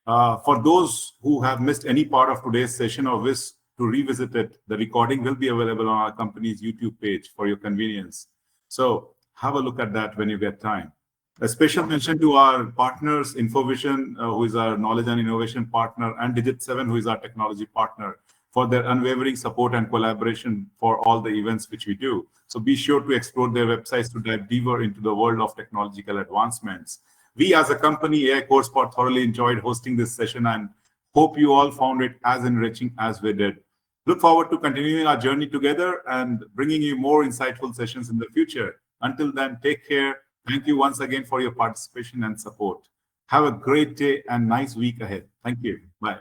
For those who have missed any part of today's session or wish to revisit it, the recording will be available on our company's YouTube page for your convenience. So have a look at that when you get time. A special mention to our partners, InfoVision, who is our knowledge and innovation partner, and Digit7, who is our technology partner, for their unwavering support and collaboration for all the events which we do. So be sure to explore their websites to dive deeper into the world of technological advancements. We as a company, AI CoursePath, thoroughly enjoyed hosting this session and hope you all found it as enriching as we did. Look forward to continuing our journey together and bringing you more insightful sessions in the future. Until then, take care. Thank you once again for your participation and support. Have a great day and nice week ahead. Thank you. Bye.